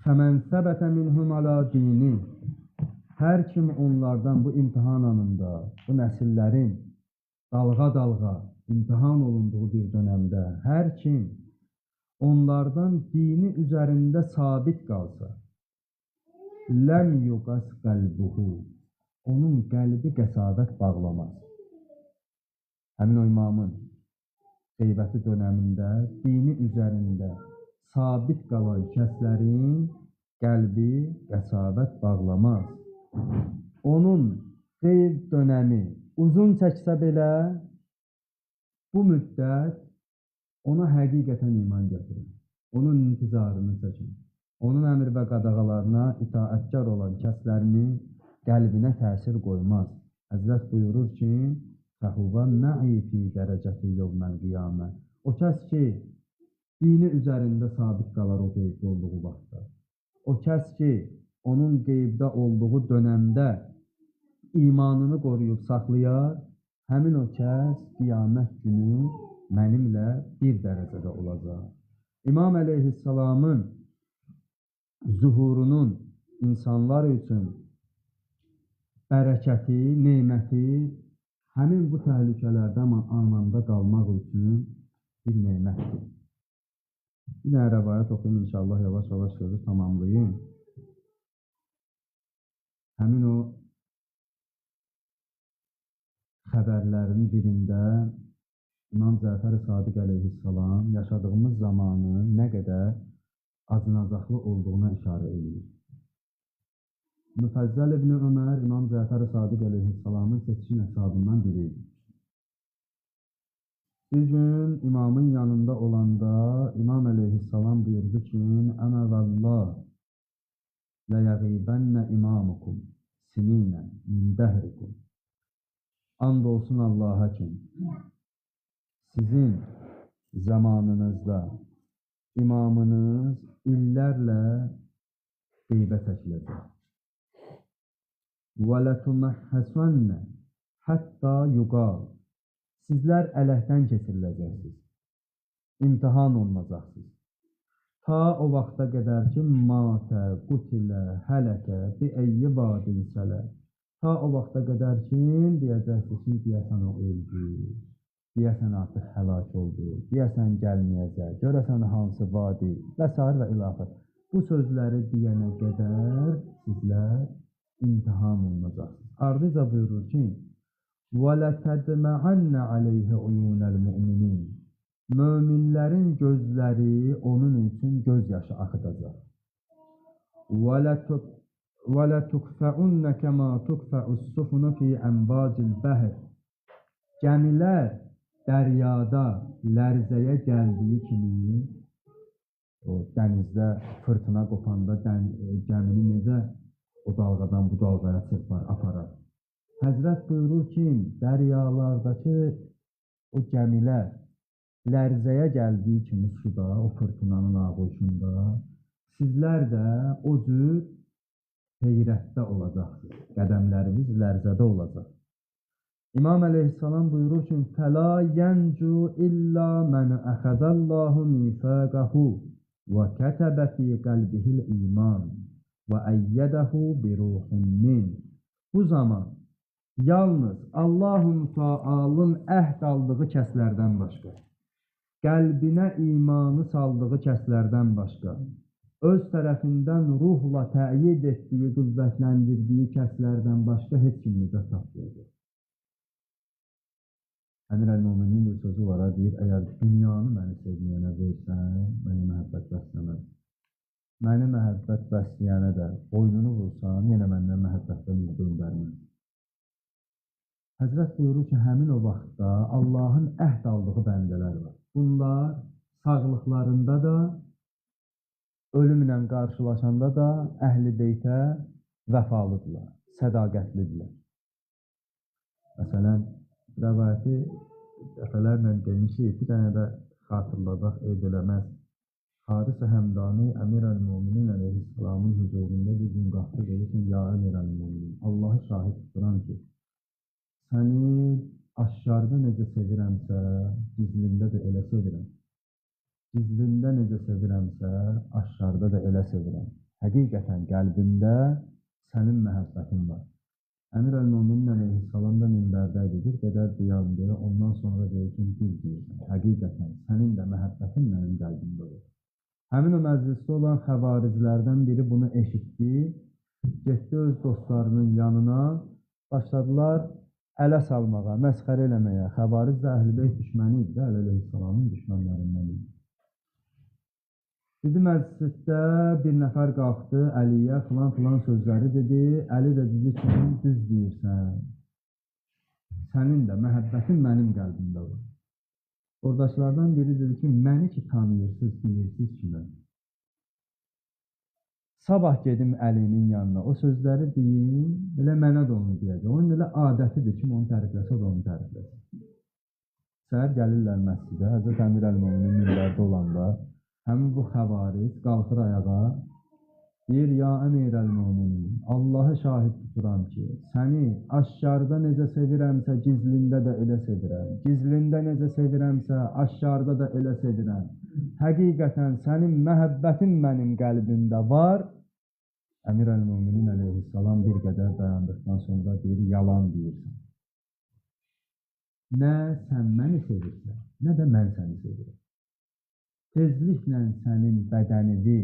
فَمَنْ ثَبَتَ مِنْهُمْ عَلَى دِينِ Hər kim onlardan bu imtihan anında, bu nəsillərin dalğa-dalğa imtihan olunduğu bir dönəmdə, hər kim onlardan dini üzərində sabit qalsa, ləm yuqas qəlbuhu, onun qəlbi qəsavət bağlamaz. Həmin o imamın qeybəti dönəmində dini üzərində sabit qalan kəslərin qəlbi qəsavət bağlamaz. Onun qeyb dönəmi uzun çəksə belə, bu müddət ona həqiqətən iman gətirir. Onun intizarını çəkin. Onun əmr və qadağalarına itaətkar olan kəslərini qəlbinə təsir qoymaz. Həzrət buyurur ki, fəhuvə mə'i fi dərəcəti yevməl qiyamə. O kəs ki, dini üzərində sabit qalar o qeybdə olduğu vaxtda. O kəs ki, onun qeybdə olduğu dönəmdə imanını qoruyub saxlayar, həmin o kəs qiyamət günü mənimlə bir dərəcədə olacaq. İmam əleyhissalamın zuhurunun insanlar üçün bərəkəti, neməti həmin bu təhlükələrdən amanda qalmaq üçün bir nemətdir. Bir dənə rəvayət oxuyum, inşallah yavaş-yavaş sözü tamamlayayım. Həmin o xəbərlərin birində İmam Cəfər Sadiq əleyhissalam yaşadığımız zamanı nə qədər acınacaqlı olduğuna işarə edir. Müfəzzəl ibn Ömər İmam Cəfər Sadiq əleyhissalamın seçkin əshabından biridir. Bir gün imamın yanında olanda İmam əleyhissalam buyurdu ki, Əmə vəllah ləyəğibənnə imamukum sininən min dəhrikum. And olsun Allaha ki, sizin zamanınızda imamınız illərlə qeybə çəkiləcək. وَلَتُمَحَّسَنَّ حَتَّى يُقَالْ. Sizlər ələkdən keçiriləcəksiniz. İmtihan olunacaqsınız. Ta o vaxta qədər ki, matə, qutilə, hələkə, bi-əyyi badin sələ. Ta o vaxta qədər ki, deyəcəksiniz ki, deyəsən o öldü, deyəsən artıq həlak oldu, deyəsən gəlməyəcək, görəsən hansı vadi və s. və ilahə. Bu sözləri deyənə qədər sizlər imtihan olunacaqsınız. Ardıca buyurur ki, وَلَتَدْمَعَنَّ عَلَيْهِ عُيُونَ الْمُؤْمِنِينَ. Möminlərin gözləri onun üçün göz yaşı axıdacaq. وَلَتُكْفَعُنَّ كَمَا تُكْفَعُ السُّفُنُ فِي أَنْبَاجِ الْبَحْرِ. Gəmilər dəryada lərzəyə gəldiyi kimi, o dənizdə fırtına qopanda gəmini necə o dalğadan bu dalğaya çırpar, aparar. Həzrət buyurur ki, dəryalardakı o gəmilər lərzəyə gəldiyi kimi suda, o fırtınanın ağuşunda, sizlər də o cür heyrətdə olacaqsınız. Qədəmləriniz lərzədə olacaq. İmam əleyhissalam buyurur ki, فَلَا يَنْجُوا إِلَّا مَنْ أَخَذَ اللّٰهُ مِيثَاقَهُ وَكَتَبَ فِي قَلْبِهِ الْإِيمَانِ وَأَيَّدَهُ بِرُوحٍ مِّنْهُ. Bu zaman yalnız Allah-u Teala'nın əhd aldığı kəslərdən başqa, qəlbinə imanı saldığı kəslərdən başqa, öz tərəfindən ruhla təyid etdiyi, qüvvətləndirdiyi kəslərdən başqa heç kim nicat tapmayacaq. Əmir əl-Müminin bir sözü var, deyir, əgər dünyanı məni sevməyənə versən, məni məhəbbət bəsləməz. Məni məhəbbət bəsləyənə də boynunu vursan, yenə məndən məhəbbətdən yüz döndərməz. Həzrət buyurur ki, həmin o vaxtda Allahın əhd aldığı bəndələr var. Bunlar sağlıqlarında da, ölümlə qarşılaşanda da əhl-i beytə vəfalıdırlar, sədaqətlidirlər. Məsələn, rəvayəti dəfələrlə demişik, bir dənə də xatırladaq, ediləməz. Haris-i Həmdani Əmir əl-Müminin əleyhissalamın huzurunda bir gün qalxdı, dedi ki, ya Əmir əl-Müminin, Allahı şahid tuturam ki, səni aşkarda necə sevirəmsə, gizlində də elə sevirəm. Gizlində necə sevirəmsə, aşkarda da elə sevirəm. Həqiqətən qəlbimdə sənin məhəbbətin var. Əmir əl-Müminin əleyhissalam da minbərdədir, bir qədər qiyam deyir, ondan sonra deyir ki, düz deyirsən, həqiqətən sənin də məhəbbətin mənim qəlbimdə olur. Həmin o məclisdə olan xəvariclərdən biri bunu eşitdi, getdi öz dostlarının yanına, başladılar ələ salmağa, məsxərə eləməyə. Xəvaric də əhl-i beyt düşməni idi, Əli əleyhissalamın düşmənlərindən idi. Dedi, məclisdə bir nəfər qalxdı, Əliyə filan sözləri dedi, Əli də dedi ki, düz deyirsən, sənin də məhəbbətin mənim qəlbimdə olur. Oradaşlardan biri dedi ki, məni ki tanıyırsınız, bilirsiniz ki mən. sabah gedim Əlinin yanına, o sözləri deyim, elə mənə də onu deyəcək. Onun elə adətidir ki, onu tərifləsə, o da onu tərifləsin. Səhər gəlirlər məscidə, Həzrət Əmir Əl-Möminin minbərdə olanda, həmin bu xəvaric qalxır ayağa, deyir, ya Əmir Əl-Möminin, Allahı şahid tuturam ki, səni aşkarda necə sevirəmsə, gizlində də elə sevirəm. Gizlində necə sevirəmsə, aşkarda da elə sevirəm. Həqiqətən sənin məhəbbətin mənim qəlbimdə var. Əmir Əl-Möminin əleyhissalam bir qədər dayandıqdan sonra deyir, yalan deyirsən. Nə sən məni sevirsən, nə də mən səni sevirəm. Tezliklə sənin bədənini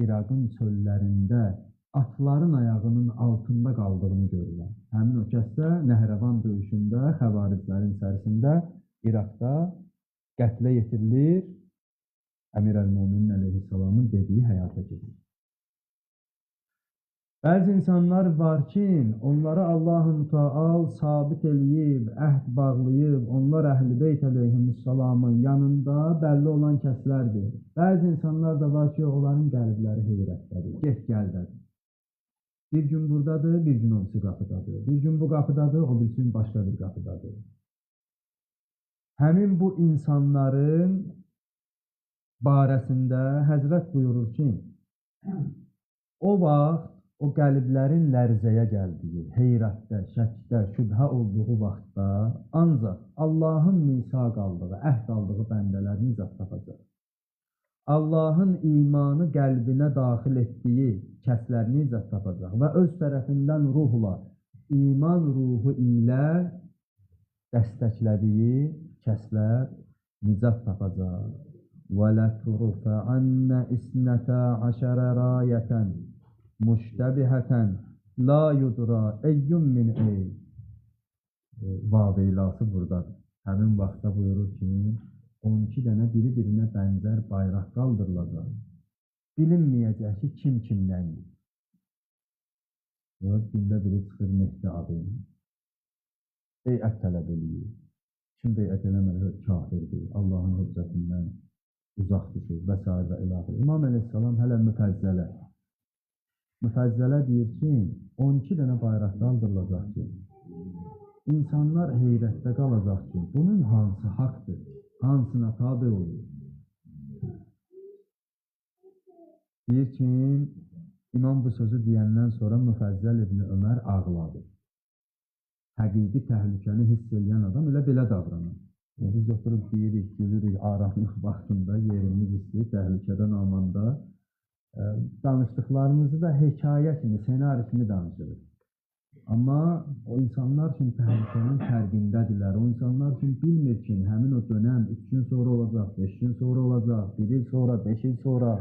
İraqın çöllərində atların ayağının altında qaldığını görürəm. Həmin o kəsdə Nəhrəvan döyüşündə, xəvariclərin içərisində İraqda qətlə yetirilir, Əmir Əl-Möminin əleyhissalamın dediyi həyata gedir. Bəzi insanlar var ki, onları Allah-u Teala sabit eləyib, əhd bağlayıb, onlar Əhl-i Beyt əleyhissalamın yanında bəlli olan kəslərdir. Bəzi insanlar da var ki, onların qəlbləri heyrətdədir, get-gəldədir. Bir gün buradadır, bir gün o birisi qapıdadır. Bir gün bu qapıdadır, o birisi gün başqa bir qapıdadır. Həmin bu insanların barəsində Həzrət buyurur ki, o vaxt o qəlblərin lərzəyə gəldiyi, heyrətdə, şəkdə, şübhə olduğu vaxtda ancaq Allahın misaq aldığı, əhd aldığı bəndələrini zət tapacaq. Allahın imanı qəlbinə daxil etdiyi kəslərini zət tapacaq və öz tərəfindən ruhla, iman ruhu ilə dəstəklədiyi kəslər nicat tapacaq. وَلَتُرْفَعَنَّ إِسْنَةَ عَشَرَ رَايَةً müştəbihətən la yudra eyyum min ey. Vaveylası buradadır. Həmin vaxtda buyurur ki, 12 dənə biri-birinə bənzər bayraq qaldırılacaq. Bilinməyəcək ki, kim kimdəndir. Gündə biri çıxır Mehdi adı. Beyət tələb eləyir. Kim beyət eləməli kafirdir. Allahın hüccətindən uzaq düşür və s. və ilaxır. İmam əleyhissalam hələ müfəzzələ. Müfəzzələ deyir ki, 12 dənə bayraq qaldırılacaq ki, insanlar heyrətdə qalacaq ki, bunun hansı haqdır, hansına tabi olur? Deyir ki, İmam bu sözü deyəndən sonra Müfəzzəl ibn Ömər ağladı. Həqiqi təhlükəni hiss edən adam elə belə davranır. Biz oturub deyirik, gülürük, aramlıq vaxtında yerimiz istəyir, təhlükədən amanda danışdıqlarımızı da hekayə kimi, senari kimi danışırıq. Amma o insanlar üçün təhlükənin fərqindədirlər. O insanlar üçün bilmir ki, həmin o dönəm 3 gün sonra olacaq, 5 gün sonra olacaq, 1 il sonra, 5 il sonra.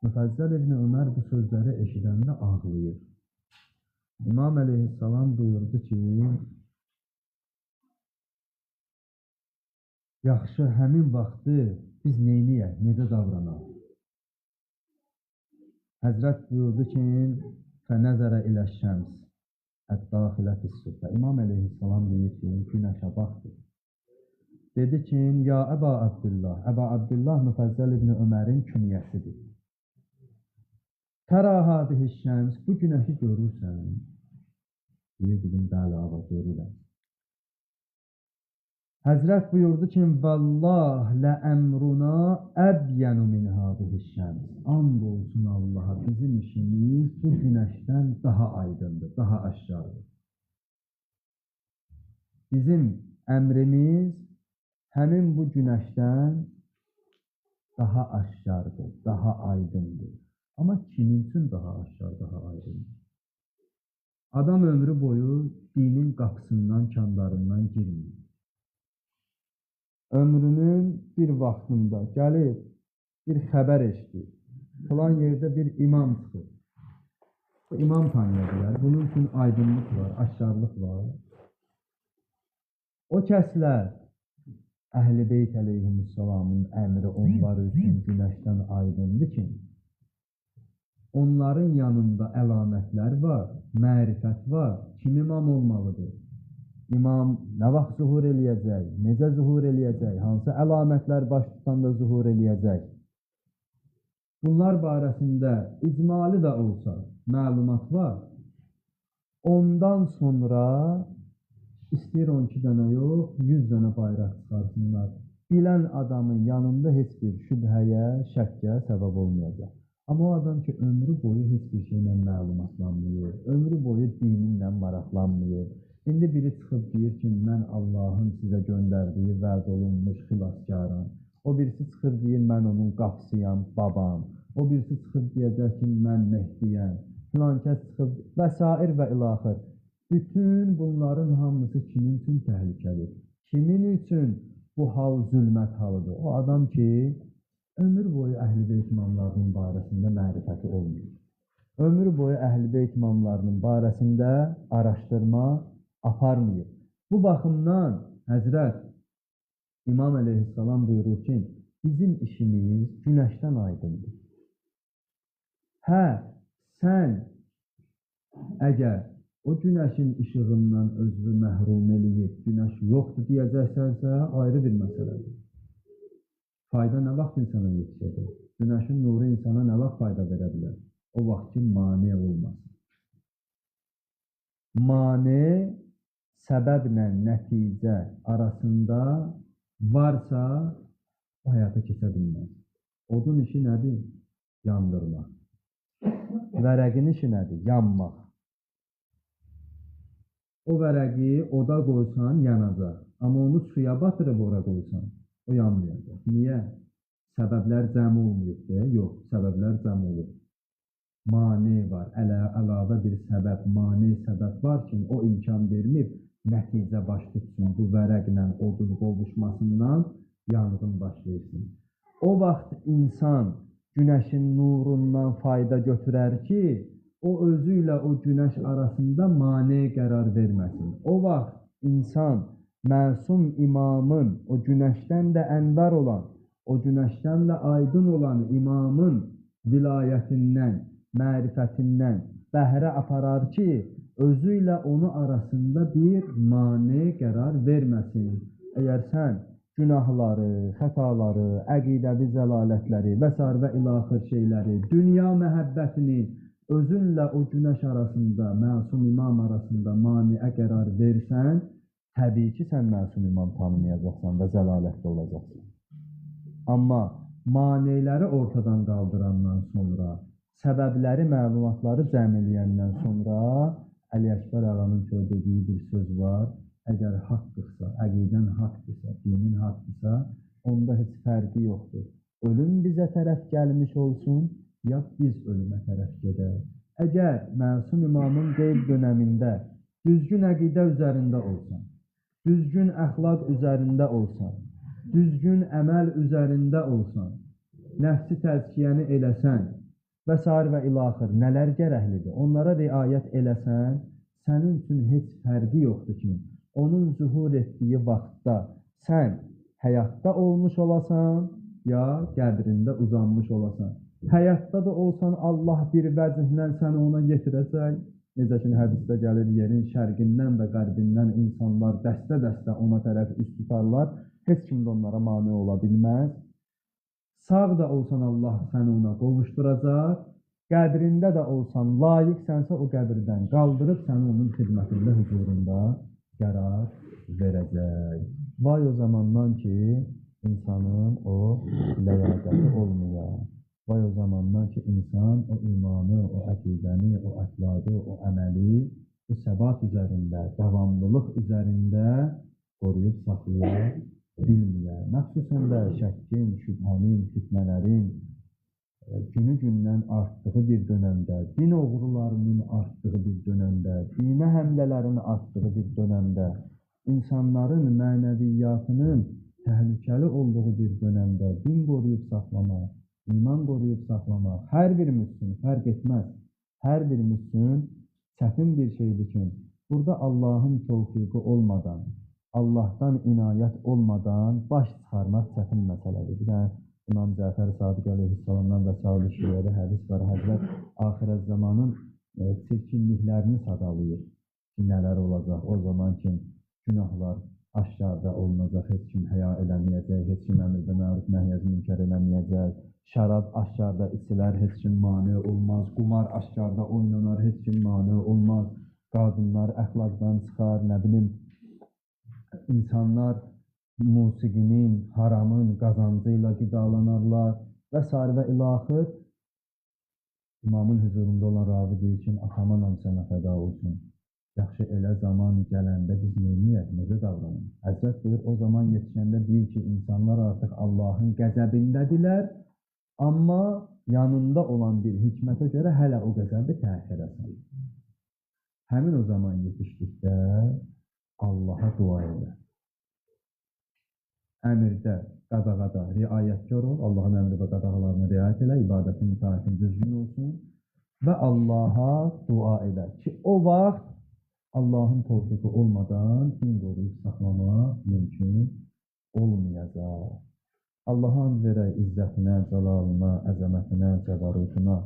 Müfəzzəl ibn Ömər bu sözləri eşidəndə ağlayır. İmam əleyhissalam buyurdu ki, yaxşı, həmin vaxtı biz neyniyək, necə davranaq? Həzrət buyurdu ki, فَنَزَرَ إِلَى الشَّمْسِ اَدْدَاخِلَةِ السُّفَّ İmam əleyhissalam deyir ki, günəşə baxdı. Dedi ki, ya Əba Abdullah, Əba Abdullah Müfəzzəl ibn Ömərin künyəsidir. Tərə hadihi şəms, bu günəşi görürsən. Deyir, dedim, bəli, ağa, görürəm. Həzrət buyurdu ki, Vallah ləəmruna əbyənu min hadihi şəms. And olsun Allaha, bizim işimiz bu günəşdən daha aydındır, daha aşkardır. Bizim əmrimiz həmin bu günəşdən daha aşkardır, daha aydındır. Amma kimin üçün daha aşkar, daha aydındır? Adam ömrü boyu dinin qapısından, kandarından girmir. Ömrünün bir vaxtında gəlib bir xəbər eşidir. Falan yerdə bir imam çıxır. Bu imam tanıya bilər. Bunun üçün aydınlıq var, aşkarlıq var. O kəslər Əhl-i Beyt əleyhissalamın əmri onlar üçün günəşdən aydındır ki, onların yanında əlamətlər var, mərifət var. Kim imam olmalıdır? İmam nə vaxt zuhur eləyəcək, necə zuhur eləyəcək, hansı əlamətlər baş tutanda zuhur eləyəcək? bunlar barəsində icmali də olsa məlumat var. Ondan sonra istəyir 12 dənə yox, 100 dənə bayraq çıxarsınlar. Bilən adamın yanında heç bir şübhəyə, şəkkə səbəb olmayacaq. Amma o adam ki, ömrü boyu heç bir şeylə məlumatlanmıyor, ömrü boyu dininlə maraqlanmıyor. İndi biri çıxıb deyir ki, mən Allahın sizə göndərdiyi vəd olunmuş xilaskarım. O birisi çıxır deyir, mən onun qapısıyam, babam. O birisi çıxıb deyəcək ki, mən Mehdiyəm. Filankəs çıxıb və sair və ilaxır. Bütün bunların hamısı kimin üçün təhlükədir? Kimin üçün bu hal zülmət halıdır? O adam ki, ömür boyu Əhl-i Beyt imamlarının barəsində mərifəti olmuyor. Ömür boyu Əhl-i Beyt imamlarının barəsində araşdırma aparmıyor. Bu baxımdan Həzrət İmam əleyhissalam buyurur ki, bizim işimiz günəşdən aydındır. Hə, sən əgər o günəşin işığından özünü məhrum eləyib, günəş yoxdur deyəcəksənsə, ayrı bir məsələdir. Fayda nə vaxt insana yetişəcək? Günəşin nuru insana nə vaxt fayda verə bilər? O vaxt ki, mane olmasın. Mane səbəblə nəticə arasında varsa, o həyata keçə bilməz. Odun işi nədir? Yandırmaq. Vərəqin işi nədir? Yanmaq. O vərəqi oda qoysan, yanacaq. Amma onu suya batırıb ora qoysan, o yanmayacaq. Niyə? Səbəblər cəm olmayıbdır. Yox, səbəblər cəm olur. Mane var, əlavə bir səbəb, mane səbəb var ki, o imkan vermir, nəticə baş tutsun, bu vərəqlə odun qovuşmasından yanğın başlayırsın. O vaxt insan günəşin nurundan fayda götürər ki, o özü ilə o günəş arasında mane qərar verməsin. O vaxt insan məsum imamın, o günəşdən də ənvar olan, o günəşdən də aydın olan imamın vilayətindən, mərifətindən bəhrə aparar ki, özü ilə onu arasında bir mane qərar verməsin. Əgər sən günahları, xətaları, əqidəvi zəlalətləri və s. və ilaxır şeyləri, dünya məhəbbətini özünlə o günəş arasında, məsum imam arasında maniə qərar versən, təbii ki, sən məsum imam tanımayacaqsan və zəlalətdə olacaqsan. Amma maneləri ortadan qaldırandan sonra, səbəbləri, məlumatları cəm eləyəndən sonra Əli Əkbər ağanın dediyi bir söz var. Əgər haqqdırsa, əqidən haqqdırsa, dinin haqqdırsa, onda heç fərqi yoxdur. Ölüm bizə tərəf gəlmiş olsun, ya biz ölümə tərəf gedək. Əgər məsum imamın qeyb dönəmində düzgün əqidə üzərində olsan, düzgün əxlaq üzərində olsan, düzgün əməl üzərində olsan, nəfsi təzkiyəni eləsən və s. və ilaxır, nələr gərəklidir, onlara riayət eləsən, sənin üçün heç fərqi yoxdur ki, onun zuhur etdiyi vaxtda sən həyatda olmuş olasan, ya qəbrində uzanmış olasan. Həyatda da olsan, Allah bir vəcihlə səni ona yetirəcək. Necə ki, hədisdə gəlir, yerin şərqindən və qərbindən insanlar dəstə-dəstə ona tərəf üst tutarlar. Heç kim də onlara mane ola bilməz. Sağ da olsan, Allah səni ona qovuşduracaq. Qəbrində də olsan, layiqsənsə o qəbirdən qaldırıb səni onun xidmətində, huzurunda qərar verəcək. Vay o zamandan ki, insanın o ləyaqəti olmuyor. Vay o zamandan ki, insan o imanı, o əqidəni, o əxlaqı, o əməli bu səbat üzərində, davamlılıq üzərində qoruyub saxlaya bilməyər. Məxsusən də şəkkin, şübhənin, fitnələrin günü-gündən artdığı bir dönəmdə, din oğrularının artdığı bir dönəmdə, dinə həmlələrin artdığı bir dönəmdə, insanların mənəviyyatının təhlükəli olduğu bir dönəmdə din qoruyub saxlamaq, iman qoruyub saxlamaq, hər bir müslüm, fərq etməz, hər bir müslüm çətin bir şeydir ki, burada Allahın tövfiqi olmadan, Allahdan inayət olmadan baş çıxarmaq çətin məsələdir. Bir dənə İmam Cəfər Sadiq əleyhissalamdan və s. şiirədə hədis var, Həzrət axirət zamanın çirkinliklərini sadalayır ki, nələr olacaq o zaman ki, günahlar aşkarda olunacaq, heç kim həya eləməyəcək, heç kim əmrdə məruf nəhyəz münkər eləməyəcək. Şərab aşkarda içilər, heç kim mane olmaz. Qumar aşkarda oynanar, heç kim mane olmaz. Qadınlar əxlaqdan çıxar, nə bilim, insanlar musiqinin, haramın qazancı ilə qidalanarlar və s. və ilaxır. İmamın huzurunda olan ravi deyir ki, atamanam sənə fəda olsun. Yaxşı elə zaman gələndə biz neyniyək, necə davranın? Həzrət buyur, o zaman yetişəndə deyir ki, insanlar artıq Allahın qəzəbindədirlər, amma yanında olan bir hikmətə görə hələ o qəzəbi təxirə salır. Həmin o zaman yetişdikdə Allaha dua edir. Əmirdə, qadağada riayətkar ol, Allahın əmri və qadağalarına riayət elə, ibadətin, itaətin düzgün olsun və Allaha dua edə ki, o vaxt Allahın tövfiqi olmadan din qoruyub saxlamaq mümkün olmayacaq. Allaha and verək izzətinə, cəlalına, əzəmətinə, cəbarutuna,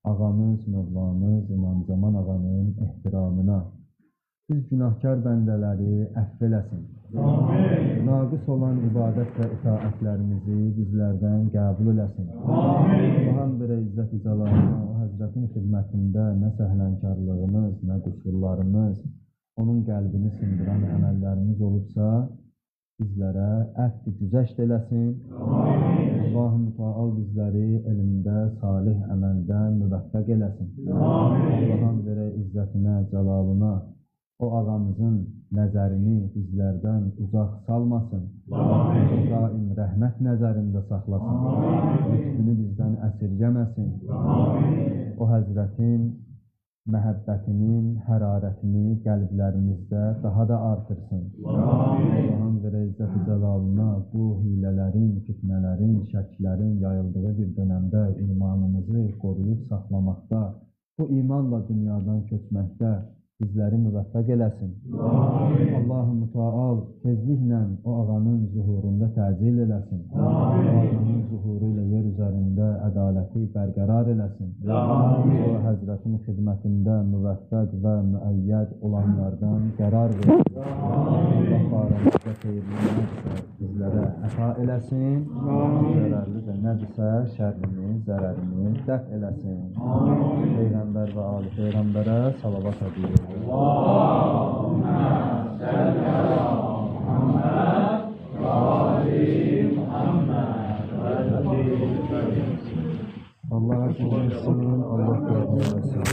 ağamız, mövlamız, İmam Zaman ağanın ehtiramına. Biz günahkar bəndələri əfv eləsin. Amin. Naqis olan ibadət və itaətlərimizi bizlərdən qəbul eləsin. Allah'ın bir izzət-i cəlalına, o Həzrətin xidmətində nə səhlənkarlığımız, nə qüsurlarımız, onun qəlbini sindiran əməllərimiz olubsa, bizlərə əfv-i güzəşt eləsin. Allah-u Teala bizləri elmdə, salih əməldə müvəffəq eləsin. Allah'ın verə izzətinə, cəlalına, o ağamızın nəzərini bizlərdən uzaq salmasın. Bizi daim rəhmət nəzərində saxlasın. Lütfünü bizdən əsirgəməsin. O Həzrətin məhəbbətinin hərarətini qəlblərimizdə daha da artırsın. Allah'ın verə izzət-i cəlalına bu hilələrin, fitnələrin, şəklərin yayıldığı bir dönəmdə imanımızı qoruyub saxlamaqda, bu imanla dünyadan köçməkdə bizləri müvəffəq eləsin. Allah-u Teala tezliklə o ağanın zuhurunda təcil eləsin. O ağanın zuhuru ilə yer üzərində ədaləti bərqərar eləsin. O Həzrətin xidmətində müvəffəq və müəyyəd olanlardan qərar versin. Allah barəmizdə xeyirli bizlərə əta eləsin. Zərərli və nədirsə şərrini, zərərini dəf eləsin. Peyğəmbər və ali Peyğəmbərə salavat edir. Allahümme salli ala Muhammed ve ali Muhammed. Allah razı olsun, Allah razı olsun.